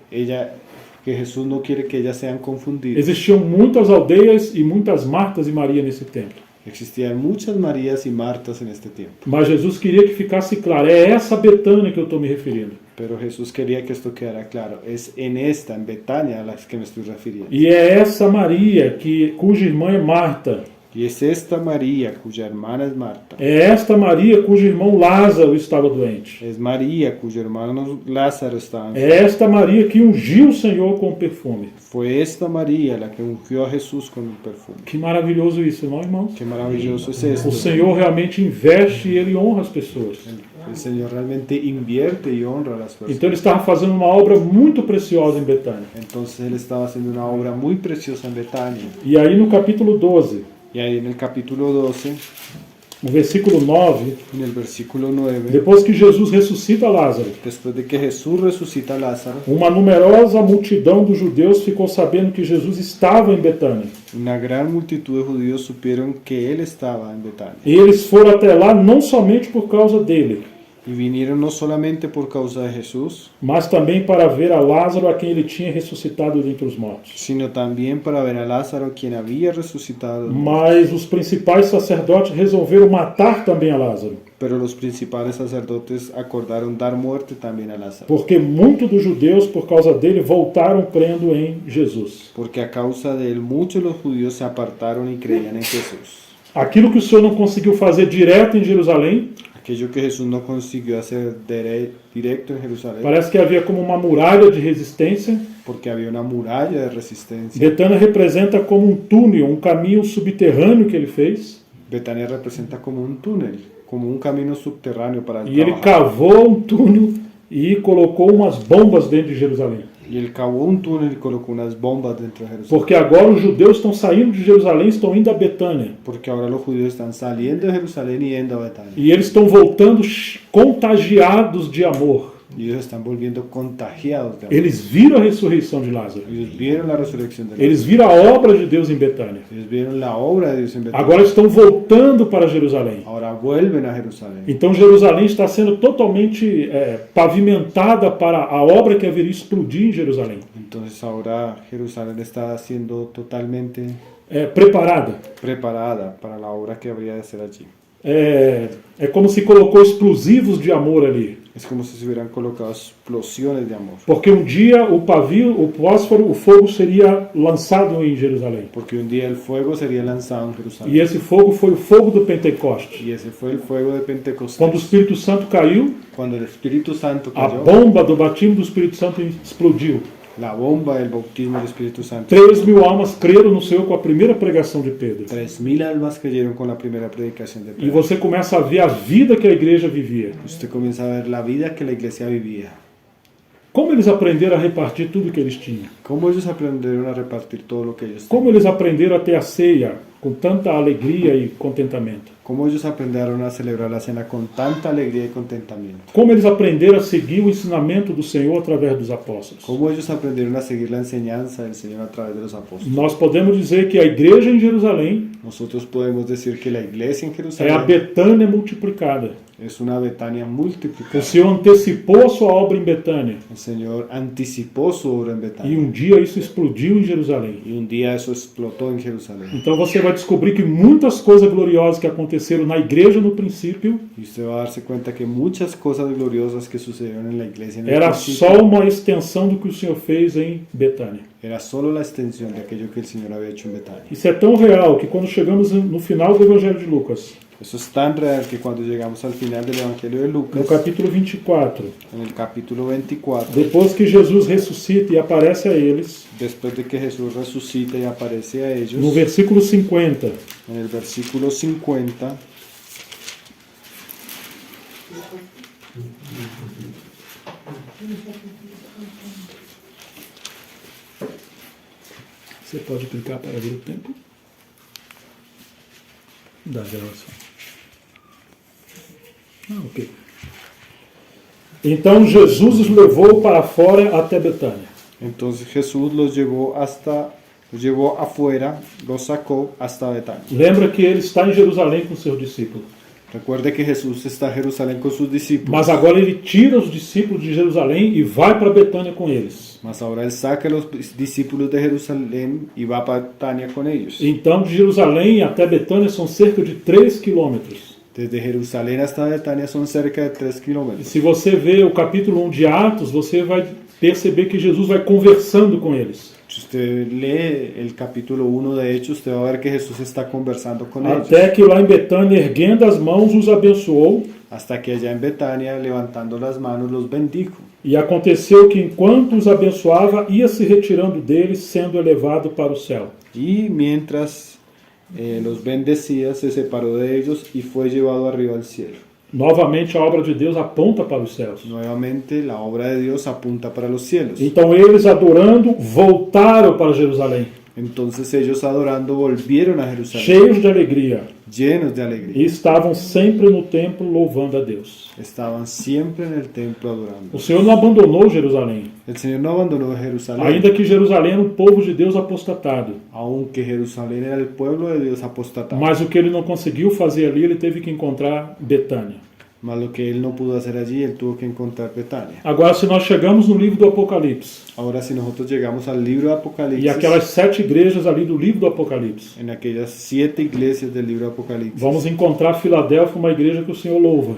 Jesús no quiere que ellas sean confundidas. Existiam muitas aldeias e muitas Martas e Maria nesse tempo. Existían muchas Marías y Martas en este tiempo. Mas Jesus queria que ficasse claro, é essa Betânia que eu estou me referindo. Pero Jesús quería que esto quedara claro. Es en Betania, a la que me estoy refiriendo. E é essa Maria cuja irmã é Marta. Y es esta María, cuya hermana es Marta. É esta Maria cujo irmão Lázaro estava doente. Es María, cuyo hermano Lázaro estaba enfermo. É esta Maria que ungiu o Senhor com perfume. Fue esta María la que ungió a Jesús con el perfume. Que maravilhoso isso, não, irmãos? Qué maravilloso es esto. O Senhor realmente investe e Ele honra as pessoas. El Señor realmente invierte y honra a las personas. Então Ele estava fazendo uma obra muito preciosa em Betânia. Entonces él estaba haciendo una obra muy preciosa en Betania. E aí no capítulo 12, Y ahí en el capítulo 12, no versículo 9, en el versículo 9, depois que Jesus ressuscita Lázaro, después de que Jesús resucita a Lázaro, uma numerosa multidão dos judeus ficou sabendo que Jesus estava em Betânia. una gran multitud de judíos supieron que él estaba en Betania. E eles foram até lá não somente por causa dele, Y vinieron no solamente por causa de Jesús, mas também para ver a Lázaro a quem ele tinha ressuscitado dentre os mortos. sino también para ver a Lázaro, quien había resucitado. Mas os principais sacerdotes resolveram matar também a Lázaro, Pero los principales sacerdotes acordaron dar muerte también a Lázaro, porque muitos dos judeus, por causa dele, voltaram crendo em Jesus. porque a causa de él muchos de los judíos se apartaron y creían en Jesús. Aquilo que o Senhor não conseguiu fazer direto em Jerusalém, aquello que Jesús no consiguió hacer directo en Jerusalén, parece que havia como uma muralha de resistência. porque había una muralla de resistencia. Betânia representa como um túnel, um caminho subterrâneo que ele fez. Betania representa como un túnel, como un camino subterráneo para el E ele trabajar. cavou um túnel e colocou umas bombas dentro de Jerusalém. Y él cavó un túnel y colocó unas bombas dentro de Jerusalén. Porque agora os judeus estão saindo de Jerusalém e estão indo a Betânia. Porque ahora los judíos están saliendo de Jerusalén y yendo a Betania. E eles estão voltando contagiados de amor. Y ellos están volviendo contagiados de amor. Eles viram a ressurreição de Lázaro. Ellos vieron la resurrección de Eles Lázaro. viram a obra de Deus em Betânia. Ellos vieron la obra de Dios en Betania. Agora estão voltando para Jerusalém. Ahora vuelven a Jerusalén. Então Jerusalém está sendo totalmente pavimentada para a obra que haveria explodir em Jerusalém. Entonces ahora Jerusalén está siendo totalmente Preparada. preparada para la obra que habría de hacer allí. É como se colocou explosivos de amor ali. Es como si se hubieran colocado explosiones de amor. Porque um dia o pavio, o fósforo, o fogo seria lançado em Jerusalém. Porque un día el fuego sería lanzado en Jerusalén. E esse fogo foi o fogo do Pentecoste. Y ese fue el fuego de Pentecostés. Quando o Espírito Santo caiu, Cuando el Espíritu Santo a cayó, bomba do batismo do Espírito Santo explodiu. la bomba del bautismo del Espíritu Santo. 3.000 almas creram no Senhor com a primeira pregação de Pedro. 3.000 almas creyeron con la primera predicación de E Pedro. você começa a ver a vida que a igreja vivia. Usted comienza a ver la vida que la iglesia vivía. Como eles aprenderam a repartir tudo que eles tinham. Cómo ellos aprendieron a repartir todo lo que ellos Como tenían. eles aprenderam a ter a ceia com tanta alegria e contentamento. Cómo ellos aprendieron a celebrar la cena con tanta alegría y contentamiento. Como eles aprenderam a seguir o ensinamento do Senhor através dos apóstolos. Cómo ellos aprendieron a seguir la enseñanza del Señor a través de los apóstoles. Nós podemos dizer que a igreja em Jerusalém Nosotros podemos decir que la iglesia en é a Jerusalén Betânia multiplicada. es una Betania O multiplicada. Senhor antecipou a sua obra em Betânia. El Señor anticipó su obra en E Betania. um dia isso explodiu em Jerusalém. Y un día eso explotó en Jerusalén. Então você vai descobrir que muitas coisas gloriosas que aconteceram na igreja no princípio Y usted va a darse cuenta que muchas cosas gloriosas que sucedieron en la iglesia en el era principio só uma extensão do que o Senhor fez em Betânia. era solo la extensión de aquello que el Señor había hecho en Betania. Isso é tão real que quando chegamos no final do Evangelho de Lucas, Eso es tan real que cuando llegamos al final del Evangelio de no Lucas, capítulo 24, en el capítulo 24, depois que Jesus ressuscita e aparece a eles, después de que Jesús resucita y aparece a ellos, no versículo 50, en el versículo 50, você pode clicar para ver o tempo da gravação. Ok. Então Jesus os levou para fora até Betânia. entonces Jesús los llevó afuera, los sacó hasta Betania. Lembra que ele está em Jerusalém com seus discípulos. Recuerde que Jesús está en Jerusalén con sus discípulos, Mas agora ele tira os discípulos de Jerusalém e vai para Betânia com eles. mas ahora él saca a los discípulos de Jerusalén y va a Betania con ellos. Então de Jerusalém até Betânia são cerca de 3 quilômetros. Desde Jerusalén hasta Betania son cerca de 3 E kilómetros. se você ver o capítulo 1 de Atos, você vai perceber que Jesus vai conversando com eles. Si usted lee el capítulo 1 de Hechos, usted va a ver que Jesús está conversando con ellos. Até que lá em Betânia, erguendo as mãos, os abençoou. Hasta que allá en Betania, levantando las manos, los bendijo. E aconteceu que enquanto os abençoava, ia se retirando deles, sendo elevado para o céu. Y mientras los bendecía, se separó de ellos y fue llevado arriba al cielo. Novamente a obra de Deus aponta para os céus. Nuevamente, la obra de Dios apunta para los cielos. Então eles, adorando, voltaram para Jerusalém, Entonces ellos adorando volvieron a Jerusalén, cheios de alegria, llenos de alegría. e estavam sempre no templo louvando a Deus. Estaban siempre en el templo adorando. O Senhor não abandonou Jerusalém, El Señor no abandonó Jerusalén, ainda que Jerusalém era um povo de Deus apostatado. aunque Jerusalén era el pueblo de Dios apostatado. Mas o que ele não conseguiu fazer ali, ele teve que encontrar Betânia. Mas lo que él no pudo hacer allí, él tuvo que encontrar Betania. Agora, se nós chegamos no livro do Apocalipse, Ahora, si nosotros llegamos al libro de e Apocalipsis, aquelas 7 igrejas ali do livro do Apocalipse, en aquellas 7 iglesias del libro de Apocalipsis, vamos encontrar Filadélfia, uma igreja que o Senhor louva.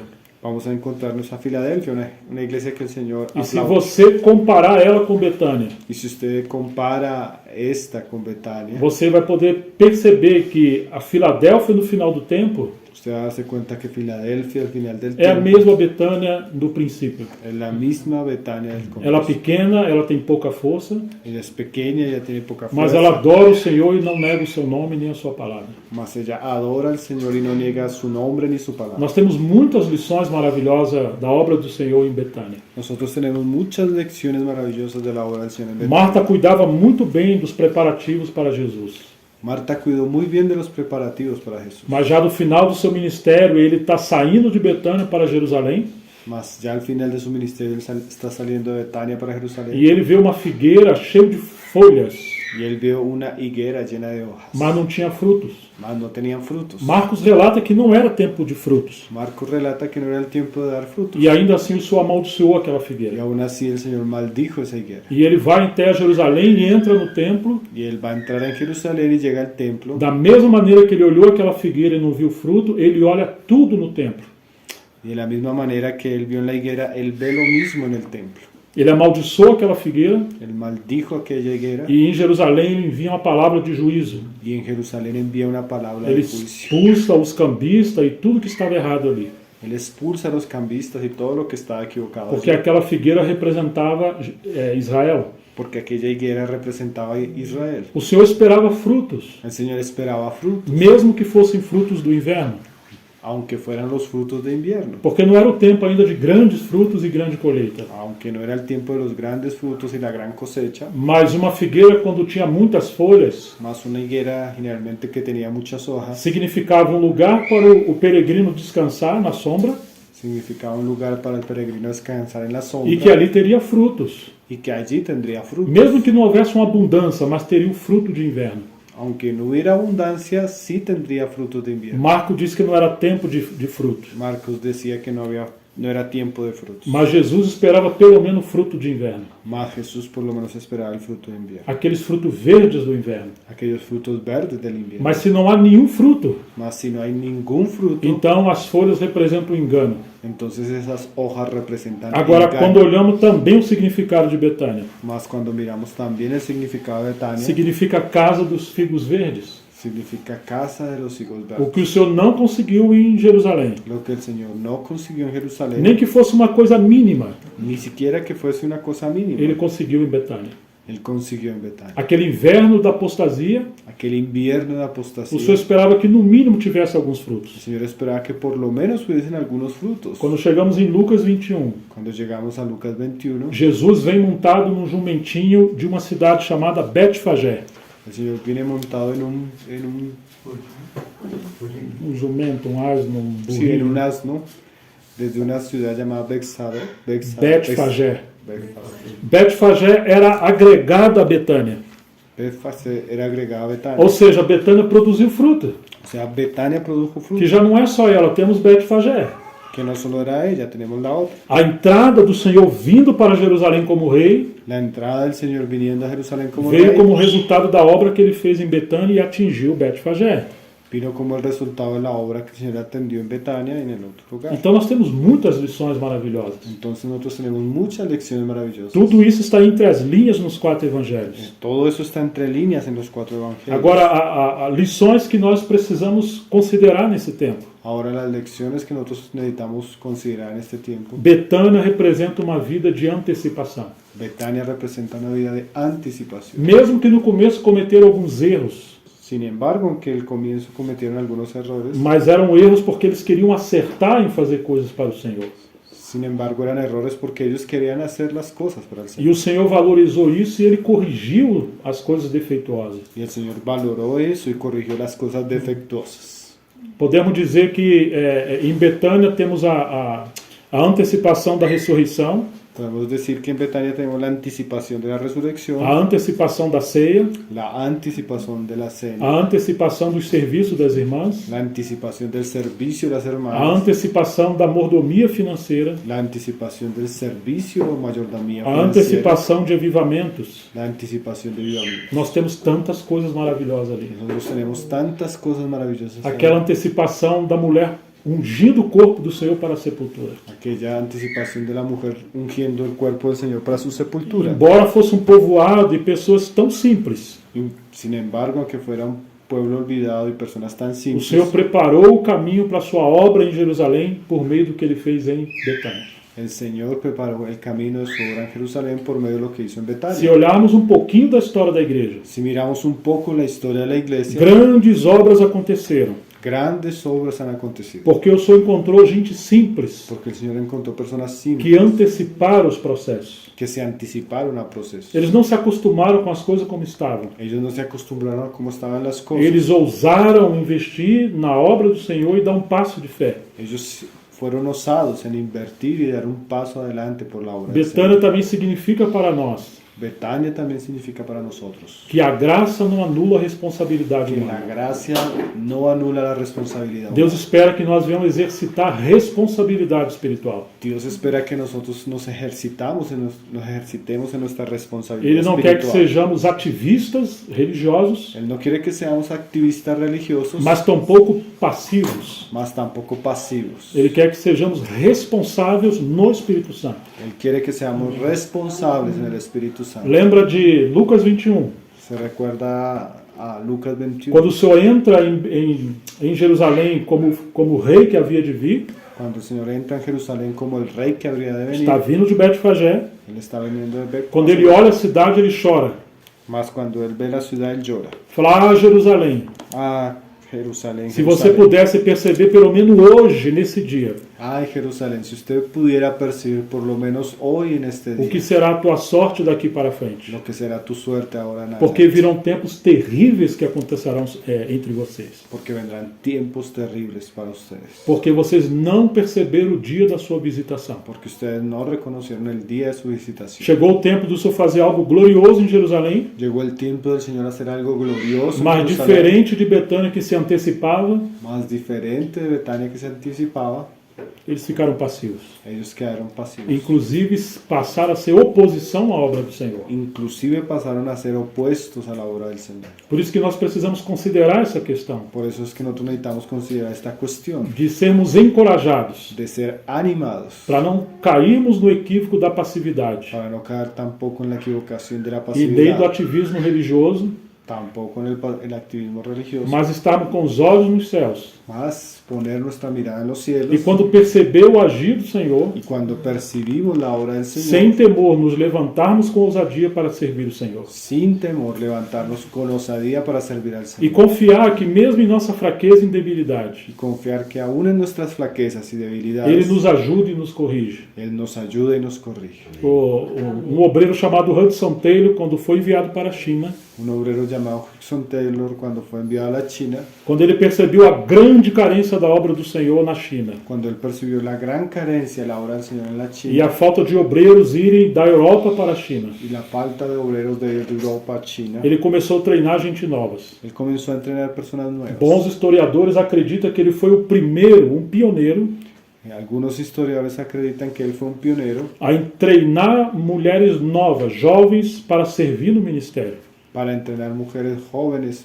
vamos a encontrarnos a Filadelfia, una iglesia que el Señor E se aplaude. você comparar ela com Betânia, Y si usted compara esta con Betania, você vai poder perceber que a Filadélfia no final do tempo usted va a darse cuenta que Filadelfia al final del é a tiempo mesma Betânia do princípio. es la misma Betania del Ela é comienzo. pequena, ela tem pouca força, Ella es pequeña, ella tiene poca mas fuerza, ela adora o Senhor e não nega o seu nome nem a sua palavra. mas ella adora al Señor y no niega su nombre ni su palabra. Nós temos muitas lições maravilhosas da obra do Senhor em Betânia. Nosotros tenemos muchas lecciones maravillosas de la obra del Señor en Betania. Marta cuidava muito bem dos preparativos para Jesus. Marta cuidó muy bien de los preparativos para Jesús, Mas já no final do seu ministério, ele está saindo de Betânia para Jerusalém mas ya al final de su ministerio él está saliendo de Betania para Jerusalén e ele vê uma figueira cheia de folhas, y él vio una higuera llena de hojas, mas não tinha frutos. mas no tenían frutos. Marcos relata que não era tempo de frutos. Marcos relata que no era el tiempo de dar frutos. E ainda assim o Senhor amaldiçoou aquela Y figueira. aún así el Señor maldijo esa higuera. E ele vai até Jerusalém e entra no templo. Y él va a entrar en Jerusalén y llega al templo. Da mesma maneira que ele olhou aquela figueira e não viu fruto, ele olha tudo no templo. Y de la misma manera que él vio en la higuera, él ve lo mismo en el templo. Ele amaldiçoou aquela figueira Él maldijo aquella higuera e em Jerusalém ele envia uma palavra de juízo. y en Jerusalén envía una palabra Ele de juicio. expulsa os cambistas e tudo que estava errado ali. Él expulsa a los cambistas y todo lo que estaba equivocado Porque allí, aquela figueira representava Israel. porque aquella higuera representaba a Israel. O Senhor esperava frutos, El Señor esperaba frutos, mesmo que fossem frutos do inverno. aunque fueran los frutos de invierno, Porque não era o tempo ainda de grandes frutos e grande colheita. aunque no era el tiempo de los grandes frutos y la gran cosecha, Mas uma figueira, quando tinha muitas folhas, más una higuera generalmente que tenía muchas hojas, significava um lugar para o peregrino descansar na sombra significaba un lugar para el peregrino descansar en la e que sombra ali teria frutos. y que allí tendría frutos. Mesmo que não houvesse uma abundância, mas teria o fruto de inverno. Aunque no hubiera abundancia, sí tendría frutos de invierno. Marco diz que não era tempo de frutos. Marcos decía que no era tiempo de frutos, Mas Jesus esperava pelo menos fruto de inverno. mas Jesús por lo menos esperaba el fruto de invierno, Aqueles frutos verdes do inverno. aquellos frutos verdes del invierno. Mas se não há nenhum fruto, Mas si no hay ningún fruto, então as folhas representam o engano. entonces esas hojas representan Agora, engaño. quando olhamos também o significado de Betânia, Mas cuando miramos también el significado de Betania, significa casa dos figos verdes. significa casa de los higos O verdes. que o Senhor não conseguiu em Jerusalém. Lo que el Señor no consiguió en Jerusalén, Nem que fosse uma coisa mínima, ni siquiera que fuese una cosa mínima, ele conseguiu em Betânia. Él consiguió en Betania. Aquele inverno da apostasia, Aquel invierno de o apostasía, Senhor esperava que no mínimo tivesse alguns el frutos. Señor esperaba que por lo menos hubiesen algunos frutos. Quando chegamos em Lucas 21, Cuando llegamos a Lucas 21, Jesus vem montado num jumentinho de uma cidade chamada Betfagé. el Señor viene montado en un Jumento, asno, sí, en un burrinho. asno, desde una ciudad llamada Betfagé. Betfagé. Betfagé era agregada a Betânia. Betfagé era agregada a Betania. Ou seja, Betânia produziu fruta. O sea, Betania produjo Que frutos, já não é só ela, temos Betfagé. que no solo era ella, tenemos la otra. A entrada do Senhor vindo para Jerusalém como rei La entrada del Señor viniendo a Jerusalén como veio rey como resultado da obra que ele fez em Betânia e atingiu Betfagé. vino como el resultado de la obra que el Señor atendió en Betania y en el otro lugar. Então nós temos muitas lições maravilhosas. Entonces nosotros tenemos muchas lecciones maravillosas. Tudo isso está entre as linhas nos 4 evangelhos. Todo eso está entre líneas en los 4 evangelios. Agora, há lições que nós precisamos considerar nesse tempo. Ahora las lecciones que nosotros necesitamos considerar en este tiempo. Betânia representa uma vida de antecipação. Betania representa una vida de anticipación. Mesmo que no começo cometeram alguns erros, Sin embargo, aunque al comienzo cometieron algunos errores, mas eram erros porque eles queriam acertar em fazer coisas para o Senhor. sin embargo eran errores porque ellos querían hacer las cosas para el E Señor. o Senhor valorizou isso e ele corrigiu as coisas defeituosas. Y el Señor valoró eso y corrigió las cosas defectuosas. Podemos dizer que em Betânia temos a antecipação da ressurreição, Podemos decir que en Betania tenemos la anticipación de la resurrección, a antecipação da ceia, la anticipación de la cena, a antecipação dos serviços das irmãs, la anticipación del servicio de las a hermanas, antecipação da mordomia financeira, la anticipación del servicio o mayordomía a financiera, antecipação de avivamentos. la anticipación de avivamiento. Nós temos tantas coisas maravilhosas ali. Nosotros tenemos tantas cosas maravillosas. ahí. Aquela antecipação da mulher ungindo o corpo do Senhor para a sepultura. aquella anticipación de la mujer ungiendo el cuerpo del Señor para su sepultura. Embora fosse um povoado de pessoas tão simples, Y, sin embargo, aunque fuera un pueblo olvidado y personas tan o simples, Senhor preparou o caminho para a sua obra em Jerusalém por meio do que ele fez em Betânia. el Señor preparó el camino de su obra en Jerusalén por medio de lo que hizo en Se Betania. olharmos um pouquinho da história da igreja, Si miramos un poco la historia de la iglesia, grandes obras aconteceram, grandes obras han acontecido. porque o Senhor encontrou gente simples Porque el Señor encontró personas que simples anteciparam os processos. que se anticiparon a procesos. Eles não se acostumaram com as coisas como estavam. Ellos no se acostumbraron a cómo estaban las cosas. Eles ousaram investir na obra do Senhor e dar um passo de fé. Ellos fueron osados en invertir y dar un paso adelante por la obra del Betânia Señor. também significa para nós Betania también significa para nosotros que a graça não anula a responsabilidade que la humana. gracia no anula la responsabilidad. Deus espera que nós venhamos exercitar responsabilidade espiritual. Dios espera que nosotros nos ejercitemos en nuestra responsabilidad Ele não quer que espiritual. sejamos ativistas religiosos, Él no quiere que seamos activistas religiosos, mas tampouco passivos. mas tampoco pasivos. Ele quer que sejamos responsáveis no Espírito Santo. Él quiere que seamos responsables en el Espíritu Santo. Lembra de Lucas 21? Se recuerda a Lucas 21, Quando o Senhor entra em Jerusalém como rei que havia de vir, cuando el Señor entra en Jerusalén como el rey que habría de venir. está vindo de Betfagé. Él está viniendo de Bet. Quando ele olha a cidade, ele chora. Mas cuando él ve la ciudad, él llora. Fala, Jerusalém, Ah, Jerusalén, se você Jerusalén. pudesse perceber pelo menos hoje, nesse dia, Ay, Jerusalén, si usted pudiera percibir por lo menos hoy en este o que día será a tua sorte daqui para frente. lo que será tu suerte ahora en Porque adelante. virão tempos terríveis que acontecerão entre vocês. Porque vendrán tiempos terribles para ustedes. Porque vocês não perceberam o dia da sua visitação. Porque ustedes no reconocieron el día de su visitación. Chegou o tempo do Senhor fazer algo glorioso em Jerusalém, Llegó el tiempo del Señor a hacer algo glorioso en mas Jerusalén, diferente de Betânia que se antecipava, más diferente de Betania que se anticipaba. eles ficaram passivos. Ellos quedaron pasivos. Inclusive passaram a ser oposição à obra do Senhor. Inclusive pasaron a ser opuestos a la obra del Señor. Por isso que nós precisamos considerar essa questão Por eso es que nosotros necesitamos considerar esta cuestión de sermos encorajados de ser animados para não cairmos no equívoco da passividade para no caer tampoco en la equivocación de la e nem do pasividad, ativismo religioso, tampoco en el activismo religioso, mas estarmos com os olhos nos céus. más poner nuestra mirada en los E cielos quando perceber o agir do Senhor, y cuando percibimos la obra del sem Señor, temor, nos levantarmos com ousadia para servir o Senhor. sin temor levantarnos con osadía para servir al E Señor confiar que mesmo em nossa fraqueza e debilidade, y confiar que aún en nuestras flaquezas y Ele debilidades nos ajuda e nos corrige. Él nos ayuda y nos corrige. Um obreiro chamado Hudson Taylor, quando foi enviado para a China, Un obrero llamado Hudson Taylor, cuando fue enviado a la China, quando ele percebeu a grande carência da obra do Senhor na China cuando él percibió la gran carencia de la obra del Señor en la e a China falta de obreiros irem da Europa para a China, y la falta de obreros de Europa a China, ele começou a treinar gente novas. él comenzó a entrenar personas nuevas. Bons historiadores acreditam que ele foi o primeiro, um pioneiro, Algunos historiadores acreditan que él fue un pionero a treinar mulheres novas, jovens, para servir no ministério. para entrenar mujeres jóvenes,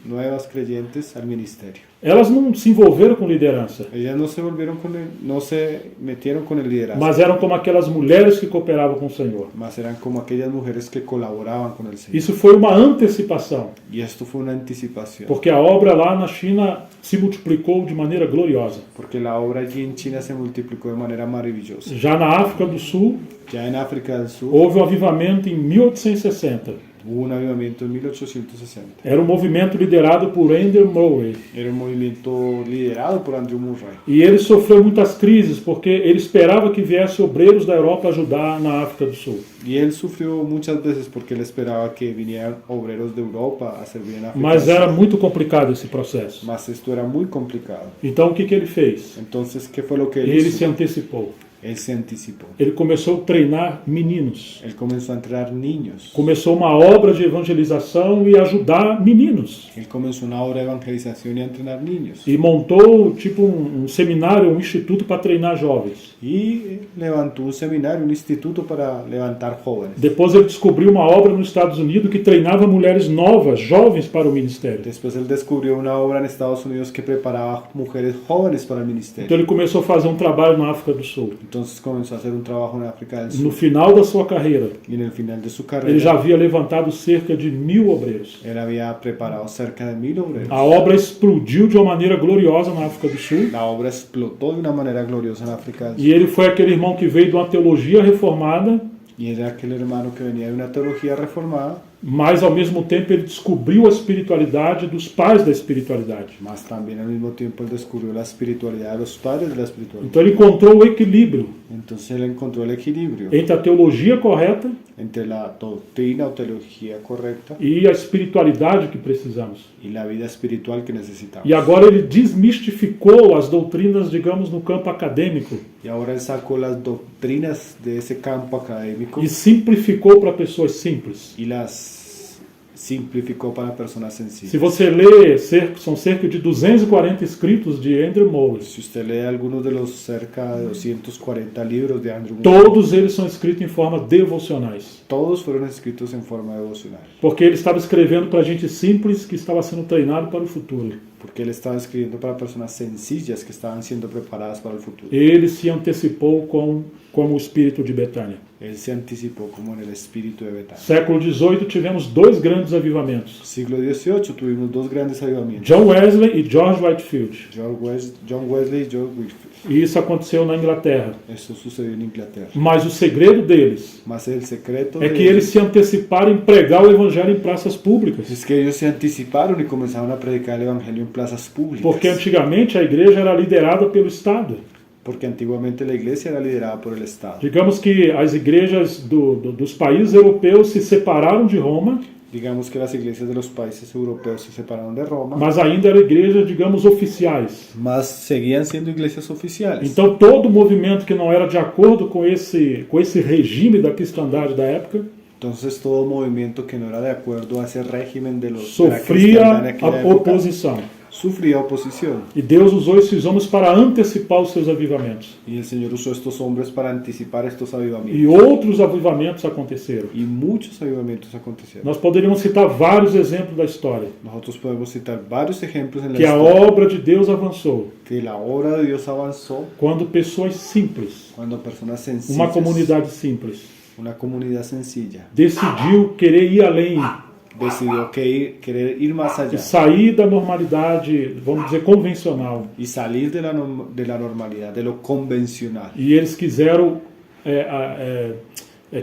nuevas creyentes al ministerio. Elas não se envolveram com liderança, Ellas no se metieron con el liderazgo, mas eram como aquelas mulheres que cooperavam com o Senhor. mas eran como aquellas mujeres que colaboraban con el Señor. Isso foi uma antecipação, Y esto fue una anticipación, porque a obra lá na China se multiplicou de maneira gloriosa. porque la obra allí en China se multiplicó de manera maravillosa. Já na África do Sul, Ya en África del Sur houve um avivamento em 1860. hubo un avivamiento en 1860. Era um movimento liderado por Andrew Murray. Era un movimiento liderado por Andrew Murray. E ele sofreu muitas crises, porque ele esperava que viesse obreiros da Europa ajudar na África do Sul. Y él sufrió muchas veces porque él esperaba que vinieran obreros de Europa a servir en África. Mas del era Sur. muito complicado esse processo. Mas esto era muy complicado. Então o que ele fez? Entonces, ¿qué fue lo que él Ele hizo? se antecipou. Él se anticipó. Ele começou a treinar meninos. Él comenzó a entrenar niños. Começou uma obra de evangelização e ajudar meninos. Él comenzó una obra de evangelización y a entrenar niños. E montou tipo um seminário, um instituto para treinar jovens. Y levantó un seminario, un instituto para levantar jóvenes. Depois ele descobriu uma obra nos Estados Unidos que treinava mulheres novas, jovens para o ministério. Después él descubrió una obra en Estados Unidos que preparaba mujeres jóvenes para el Então ministerio. ele começou a fazer um trabalho na África do Sul. Entonces comenzó a hacer un trabajo en África del No Sur. final da sua carreira, Y en el final de su ele já carrera, havia levantado cerca de 1.000 obreiros. él había preparado cerca de 1000 obreros. A obra explodiu de uma maneira gloriosa na África do Sul. La obra explotó de una manera gloriosa en África del Sur. E ele foi aquele irmão que veio de uma teologia reformada, Y era aquel hermano que venía de una teología reformada, mas ao mesmo tempo ele descobriu a espiritualidade dos pais da espiritualidade. mas también al mismo tiempo él descubrió la espiritualidad de los padres de la espiritualidad. Então ele encontrou o equilíbrio Entonces él encontró el equilibrio entre a teologia correta entre la doctrina o teología correcta e a espiritualidade que precisamos. y la vida espiritual que necesitamos. E agora ele desmistificou as doutrinas, digamos, no campo acadêmico Y ahora él sacó las doctrinas de ese campo académico e simplificou para pessoas simples. y las simplificó para personas Se sencillas. você ler, são cerca de 240 escritos de Andrew Mowes. Si usted lee algunos de los cerca de 240 libros de Andrew Murray, Todos eles são escritos em forma devocionais. todos fueron escritos en forma devocional, Porque ele estava escrevendo para gente simples que estava sendo treinado para o futuro. porque él estaba escribiendo para personas sencillas que estaban siendo preparadas para el futuro. Ele se antecipou como o espírito de Betânia. Él se anticipó como en el espíritu de Betania. Século XVIII tivemos dois grandes avivamentos. Siglo XVIII tuvimos dos grandes avivamientos, John Wesley e George Whitefield. John Wesley y George Whitefield. E isso aconteceu na Inglaterra. Eso sucedió en Inglaterra. Mas o segredo deles Mas el secreto é de que eles se anteciparam em pregar o evangelho em praças públicas. es que ellos se anticiparon y comenzaron a predicar el evangelio en plazas públicas. Porque antigamente a igreja era liderada pelo Estado. Porque antiguamente la iglesia era liderada por el Estado. Digamos que as igrejas dos países europeus se separaram de Roma, Digamos que las iglesias de los países europeos se separaron de Roma, mas ainda eram igrejas, digamos, oficiais. mas seguían siendo iglesias oficiales. Então todo movimento que não era de acordo com esse regime da cristandade da época Entonces todo movimiento que no era de acuerdo a ese régimen de la sofria cristiandad en aquella a época, oposição. sufría oposición. E Deus usou esses homens para antecipar os seus avivamentos. Y el Señor usó estos hombres para anticipar estos avivamientos. E outros avivamentos aconteceram. Y muchos avivamientos acontecieron. Nós poderíamos citar vários exemplos da história. Nosotros podemos citar varios ejemplos en la Que a historia obra de Deus avançou que la obra de Dios avanzó quando pessoas simples, cuando personas sencillas, uma comunidade simples, una comunidad sencilla, decidiu querer ir além decidió querer ir más allá e sair da normalidade, vamos dizer, convencional. y salir de la normalidad, de lo convencional. E eles quiseram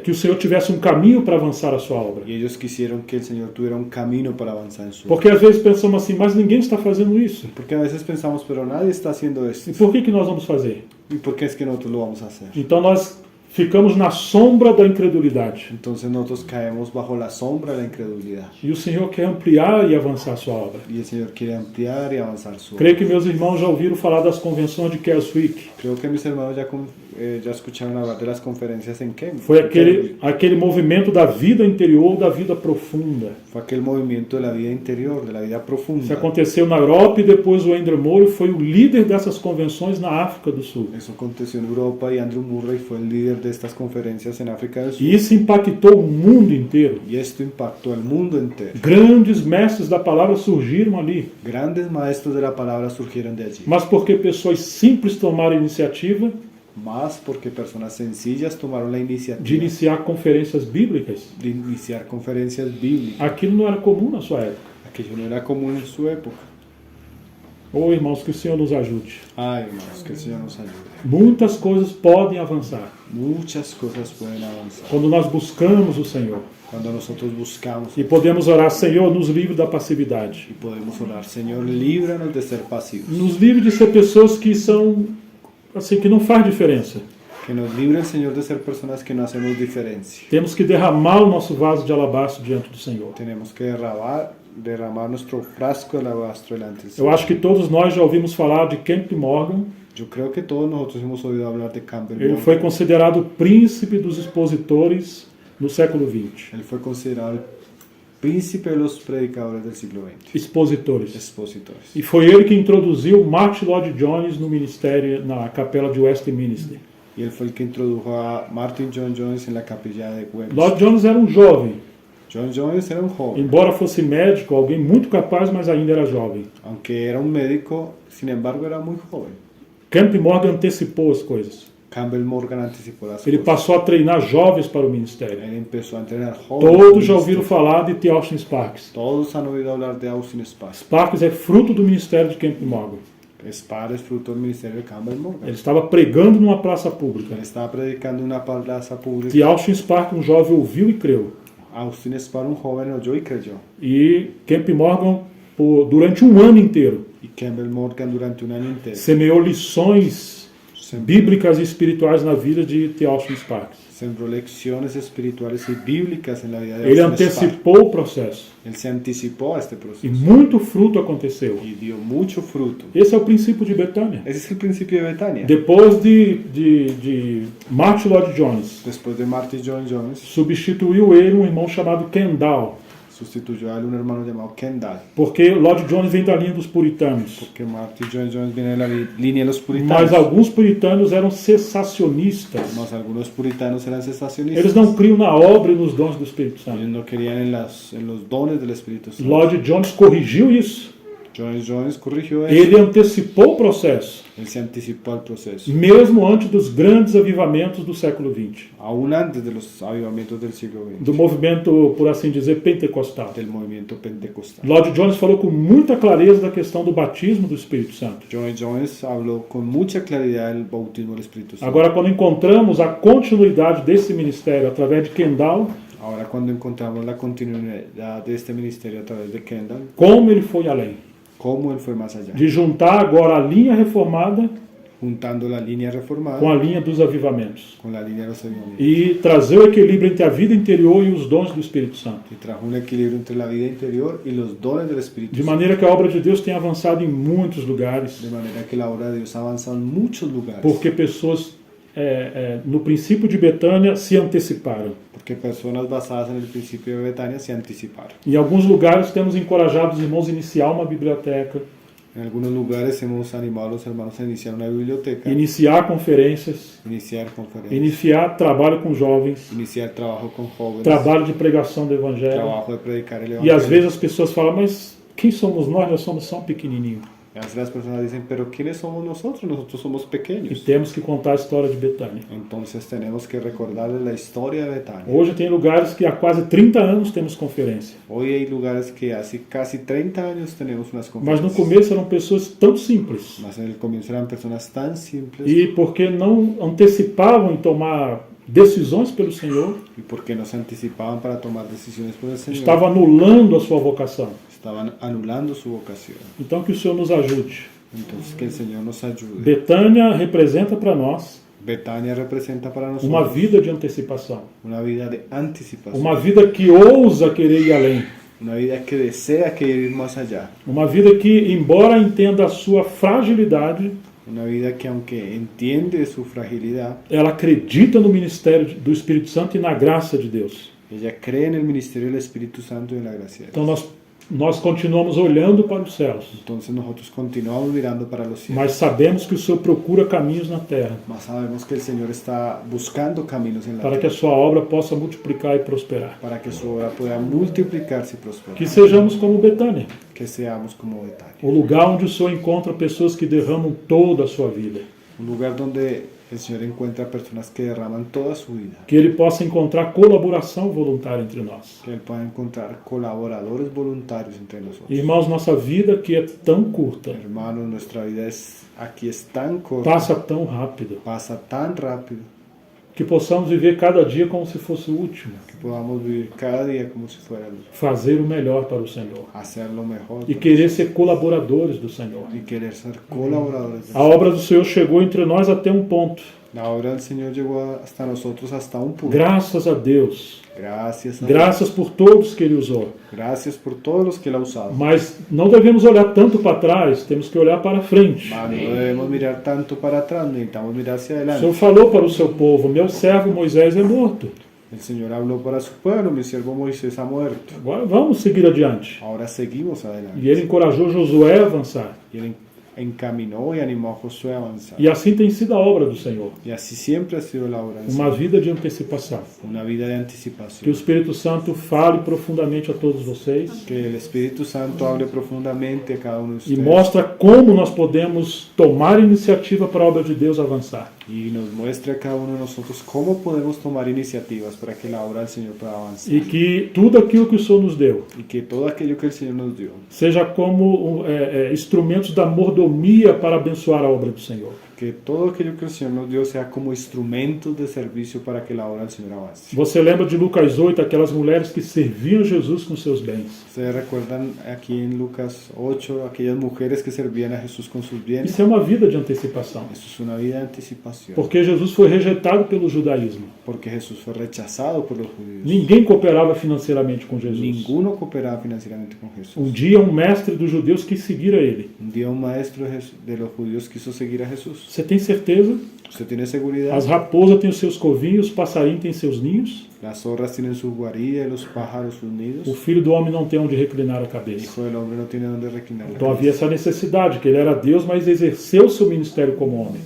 que o Senhor tivesse um caminho para avançar a sua obra. Y ellos quisieron que el Señor tuviera un camino para avanzar en su obra. Porque às vezes pensamos assim, mas ninguém está fazendo isso. Porque a veces pensamos, pero nadie está haciendo esto. E por que nós vamos fazer? ¿Y por qué es que nosotros lo vamos a hacer? Então nós ficamos na sombra da incredulidade. Entonces nosotros caemos bajo la sombra de la incredulidad. E o Senhor quer ampliar e avançar a sua obra. Y el Señor quiere ampliar y avanzar su obra. Creio que meus irmãos já ouviram falar das convenções de Keswick. Creo que mis hermanos ya escucharon hablar de las conferencias en Kent. Foi aquele movimento da vida interior, da vida profunda. Fue aquel movimiento de la vida interior, de la vida Isso profunda. aconteceu na Europa e depois o Andrew Murray foi o líder dessas convenções na África do Sul. Eso aconteció en Europa y Andrew Murray fue el líder de estas conferencias en África del Sur. E isso impactou o mundo inteiro. Y esto impactó al mundo entero. Grandes mestres da palavra surgiram ali. Grandes maestros de la palabra surgieron de allí. Mas porque pessoas simples tomaram a iniciativa Más porque personas sencillas tomaron la de iniciativa iniciar conferências bíblicas. de iniciar conferencias bíblicas. Aquilo não era comum na sua época. Aquello no era común en su época. Ô irmãos, que o Senhor nos ajude. Ay, hermanos, que el Señor nos ayude. Muitas coisas podem avançar Muchas cosas pueden avanzar quando nós buscamos o Senhor. cuando nosotros buscamos E podemos orar, Senhor, nos livre da passividade. y podemos orar, Señor, líbranos de ser pasivos. Nos livre de ser pessoas que são, assim, que não faz diferença. Que nos libre el Señor de ser personas que no hacemos diferencia. Temos que derramar o nosso vaso de alabastro diante do Senhor. Tenemos que derramar nuestro frasco de alabastro delante del Eu Señor. acho que todos nós já ouvimos falar de Kent Morgan, Yo creo que todos nosotros hemos oído hablar de Campbell Ele Morgan. foi considerado o príncipe dos expositores no século XX. Él fue considerado el príncipe de los predicadores del siglo XX, Expositores. expositores. E foi ele que introduziu Martin Lloyd Jones no ministério, na capela de Westminster. Y él fue el que introdujo a Martin John Jones en la capilla de Westminster. Lloyd Jones era um jovem, John Jones era un joven, embora fosse médico, alguém muito capaz, mas ainda era jovem. aunque era un médico, sin embargo era muy joven. Campbell Morgan antecipou as coisas. Campbell Morgan anticipó las Ele cosas. passou a treinar jovens para o ministério. Él empezó a entrenar jóvenes. Todos já ouviram falar de T. Austin Sparks. Todos han oído hablar de Austin Sparks. Sparks é fruto do ministério de Campbell Morgan. Sparks es fruto del ministerio de Campbell Morgan. Ele estava pregando numa praça pública. Él estaba predicando en una plaza pública. T. Austin Sparks, um jovem, ouviu e creu. Austin Sparks, un joven, oyó y creyó. E Campbell Morgan, durante um ano inteiro, Y Campbell Morgan durante un año entero semeou lições sembró, bíblicas e espirituais na vida de T. Austin Sparks. sembró lecciones espirituales y bíblicas en la vida de Ele Austin Sparks. antecipou o processo Él se anticipó a este e proceso muito fruto aconteceu. y dio mucho fruto. Esse é o princípio de Betânia. Ese es el principio de Betania. Depois de Martin Lloyd Jones, Después de Martin John Jones, substituiu ele um irmão chamado Kendall, sustituyó a él un hermano llamado Kendall. porque Lloyd Jones vem da linha dos puritanos. Porque Martin John Jones viene de la línea de los puritanos. Mas alguns puritanos eram cessacionistas. Mas algunos puritanos eran cesacionistas. Eles não criam na obra e nos dons do Espírito Ellos Santo. no querían en los dones del Espíritu Santo. Lloyd Jones corrigiu isso. John Jones corrigió eso. Ele antecipou o processo, Él se anticipó al proceso. mesmo antes dos grandes avivamentos do século XX, Aún antes de los avivamientos del siglo XX. do movimento, por assim dizer, pentecostal. Del movimiento pentecostal. Lloyd Jones falou com muita clareza da questão do batismo do Espírito Santo. John Jones habló con mucha claridad del bautismo del Espíritu Santo. Agora, quando encontramos a continuidade desse ministério através de Kendall, Ahora cuando encontramos la continuidad de este ministerio a través de Kendall, como ele foi além cómo él fue más allá. de juntar agora a linha reformada Juntando la línea reformada com a linha dos avivamentos con la línea de los avivamientos. e trazer o equilíbrio entre a vida interior e os dons do Espírito Santo, Y trajo un equilibrio entre la vida interior y los dones del Espíritu de Santo. maneira que a obra de Deus tem avançado em muitos lugares, De manera que la obra de Dios ha avanzado en muchos lugares. porque pessoas no princípio de Betânia se anteciparam. Porque personas basadas en el principio de Betania se anticiparon. Em alguns lugares temos encorajado os irmãos a iniciar uma biblioteca, En algunos lugares hemos animado a los hermanos a iniciar una biblioteca, iniciar conferências, iniciar conferencias, iniciar trabalho com jovens, iniciar trabajo con jóvenes, trabalho de pregação do Evangelho. trabajo de predicar el E evangelio. às vezes as pessoas falam, mas quem somos nós? Nós somos só um pequenininho. Y a veces las personas dicen, pero ¿quiénes somos nosotros? Nosotros somos E pequeños. temos que contar a história de Betânia. Entonces tenemos que recordarles la historia de Betania. Hoje tem lugares que há quase 30 anos temos conferência. Hoy hay lugares que hace casi 30 años tenemos unas Mas no conferencias. começo eram pessoas tão simples. Mas en el comienzo eran personas tan simples E porque não antecipavam em tomar decisões pelo Senhor, y porque no se anticipaban para tomar decisiones por el Señor, estava anulando a sua vocação. estaban anulando su vocación. Então que o Senhor nos ajude. Entonces que el Señor nos ayude. Betânia representa para nós Betania representa para nosotros uma vida de antecipação. una vida de anticipación, Uma vida que ousa querer ir além. una vida que desea querer ir más allá, Uma vida que, embora entenda a sua fragilidade, una vida que aunque entiende su fragilidad, ela acredita no ministério do Espírito Santo e na graça de Deus. ella cree en el ministerio del Espíritu Santo y en la gracia de Então Dios. nós continuamos olhando para os céus, Entonces nosotros continuamos mirando para los cielos, mas sabemos que o Senhor procura caminhos na terra mas sabemos que el Señor está buscando caminos en la para que a tierra, sua obra possa multiplicar e prosperar. para que su obra pueda multiplicarse y prosperar, Que sejamos como Betânia, que seamos como Betania, o lugar onde o Senhor encontra pessoas que derramam toda a sua vida. un lugar donde el Señor encuentra personas que derraman toda su vida, Que Ele possa encontrar colaboração voluntária entre nós. que Él pueda encontrar colaboradores voluntarios entre nosotros. Irmãos, nossa vida que é tão curta, Hermanos, nuestra vida aquí es tan corta, passa tão rápido, pasa tan rápido, que possamos viver cada dia como se fosse o último. que podamos vivir cada día como si fuera el último, Fazer o melhor para o Senhor. hacer lo mejor E querer ser colaboradores do Senhor. y querer ser colaboradores. A obra do Senhor chegou entre nós até um ponto La obra del Señor llegó hasta nosotros hasta un punto. Graças a Deus. Gracias a Graças Dios. por todos que Ele usou. Gracias por todos los que Él ha usado. Mas não devemos olhar tanto para trás, temos que olhar para frente. Mas no debemos mirar tanto para atrás, necesitamos mirar hacia O adelante. Senhor falou para o seu povo: meu servo Moisés é morto. El Señor habló para su pueblo, mi siervo Moisés ha muerto. Agora vamos seguir adiante. Ahora seguimos adelante. E Ele encorajou Josué a avançar. Y Él encaminó y animó a Josué a avanzar. E assim tem sido a obra do Senhor. Y así siempre ha sido la obra del Uma Señor. vida de antecipação. Una vida de Que o anticipación. Espírito Santo fale profundamente a todos vocês Que el Espíritu Santo hable profundamente a cada uno de e ustedes. mostre como nós podemos tomar iniciativa para a obra de Deus avançar. Y nos muestre a cada uno de nosotros cómo podemos tomar iniciativas para que la obra del Señor pueda avanzar. E que tudo aquilo que o Senhor nos deu Y que todo aquello que el Señor nos dio, seja como instrumentos da mordomia para abençoar a obra do Senhor. que todo aquello que el Señor nos dio sea como instrumentos de servicio para que la obra del Señor avance. Você lembra de Lucas 8, aquelas mulheres que serviam Jesus com seus bens. Ustedes recuerdan aquí en Lucas 8 aquellas mujeres que servían a Jesús con sus bienes. Isso é uma vida de antecipação. Eso es una vida de anticipación. Porque Jesus foi rejeitado pelo judaísmo. Porque Jesús fue rechazado por los judíos. Ninguém cooperava financeiramente com Jesus. Ninguno cooperaba financieramente con Jesús. Dia um mestre dos judeus quis seguir a ele. Un día un maestro de los judíos quiso seguir a Jesús. Você tem certeza? ¿Usted tiene seguridad? As raposas têm os seus covinhos, os passarinhos têm seus ninhos. Las zorras tienen su guarida y los pájaros sus O nidos. filho do homem não tem onde reclinar a El cabeça. Hijo del hombre no tiene donde reclinar la Então havia cabeza. essa necessidade, que ele era Deus, mas exerceu seu ministério como homem.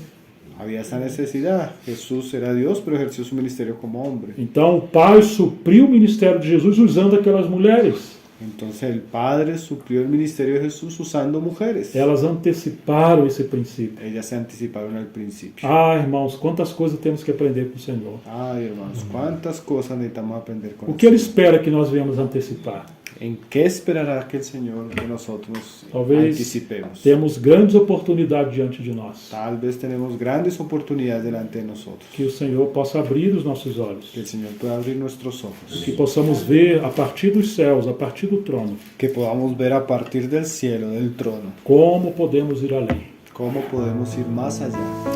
Había esa necesidad. Jesús era Dios, pero ejerció su ministerio como hombre. Então o Pai supriu o ministério de Jesus usando aquelas mulheres. Entonces el Padre suplió el ministerio de Jesús usando mujeres. Elas anteciparam esse princípio. Ellas se anticiparon al principio. Ah, irmãos, quantas coisas temos que aprender com o Senhor. Ay, hermanos, cuántas cosas necesitamos aprender con O el que Ele Señor. espera que nós venhamos antecipar? ¿En qué esperará que el Señor que nosotros Talvez anticipemos? temos grandes oportunidades diante de nós. Tal vez tenemos grandes oportunidades delante de nosotros. Que o Senhor possa abrir os nossos olhos. Que el Señor pueda abrir nuestros ojos. Que possamos ver a partir dos céus, a partir do trono, Que podamos ver a partir del cielo, del trono, como podemos ir além. cómo podemos ir más allá.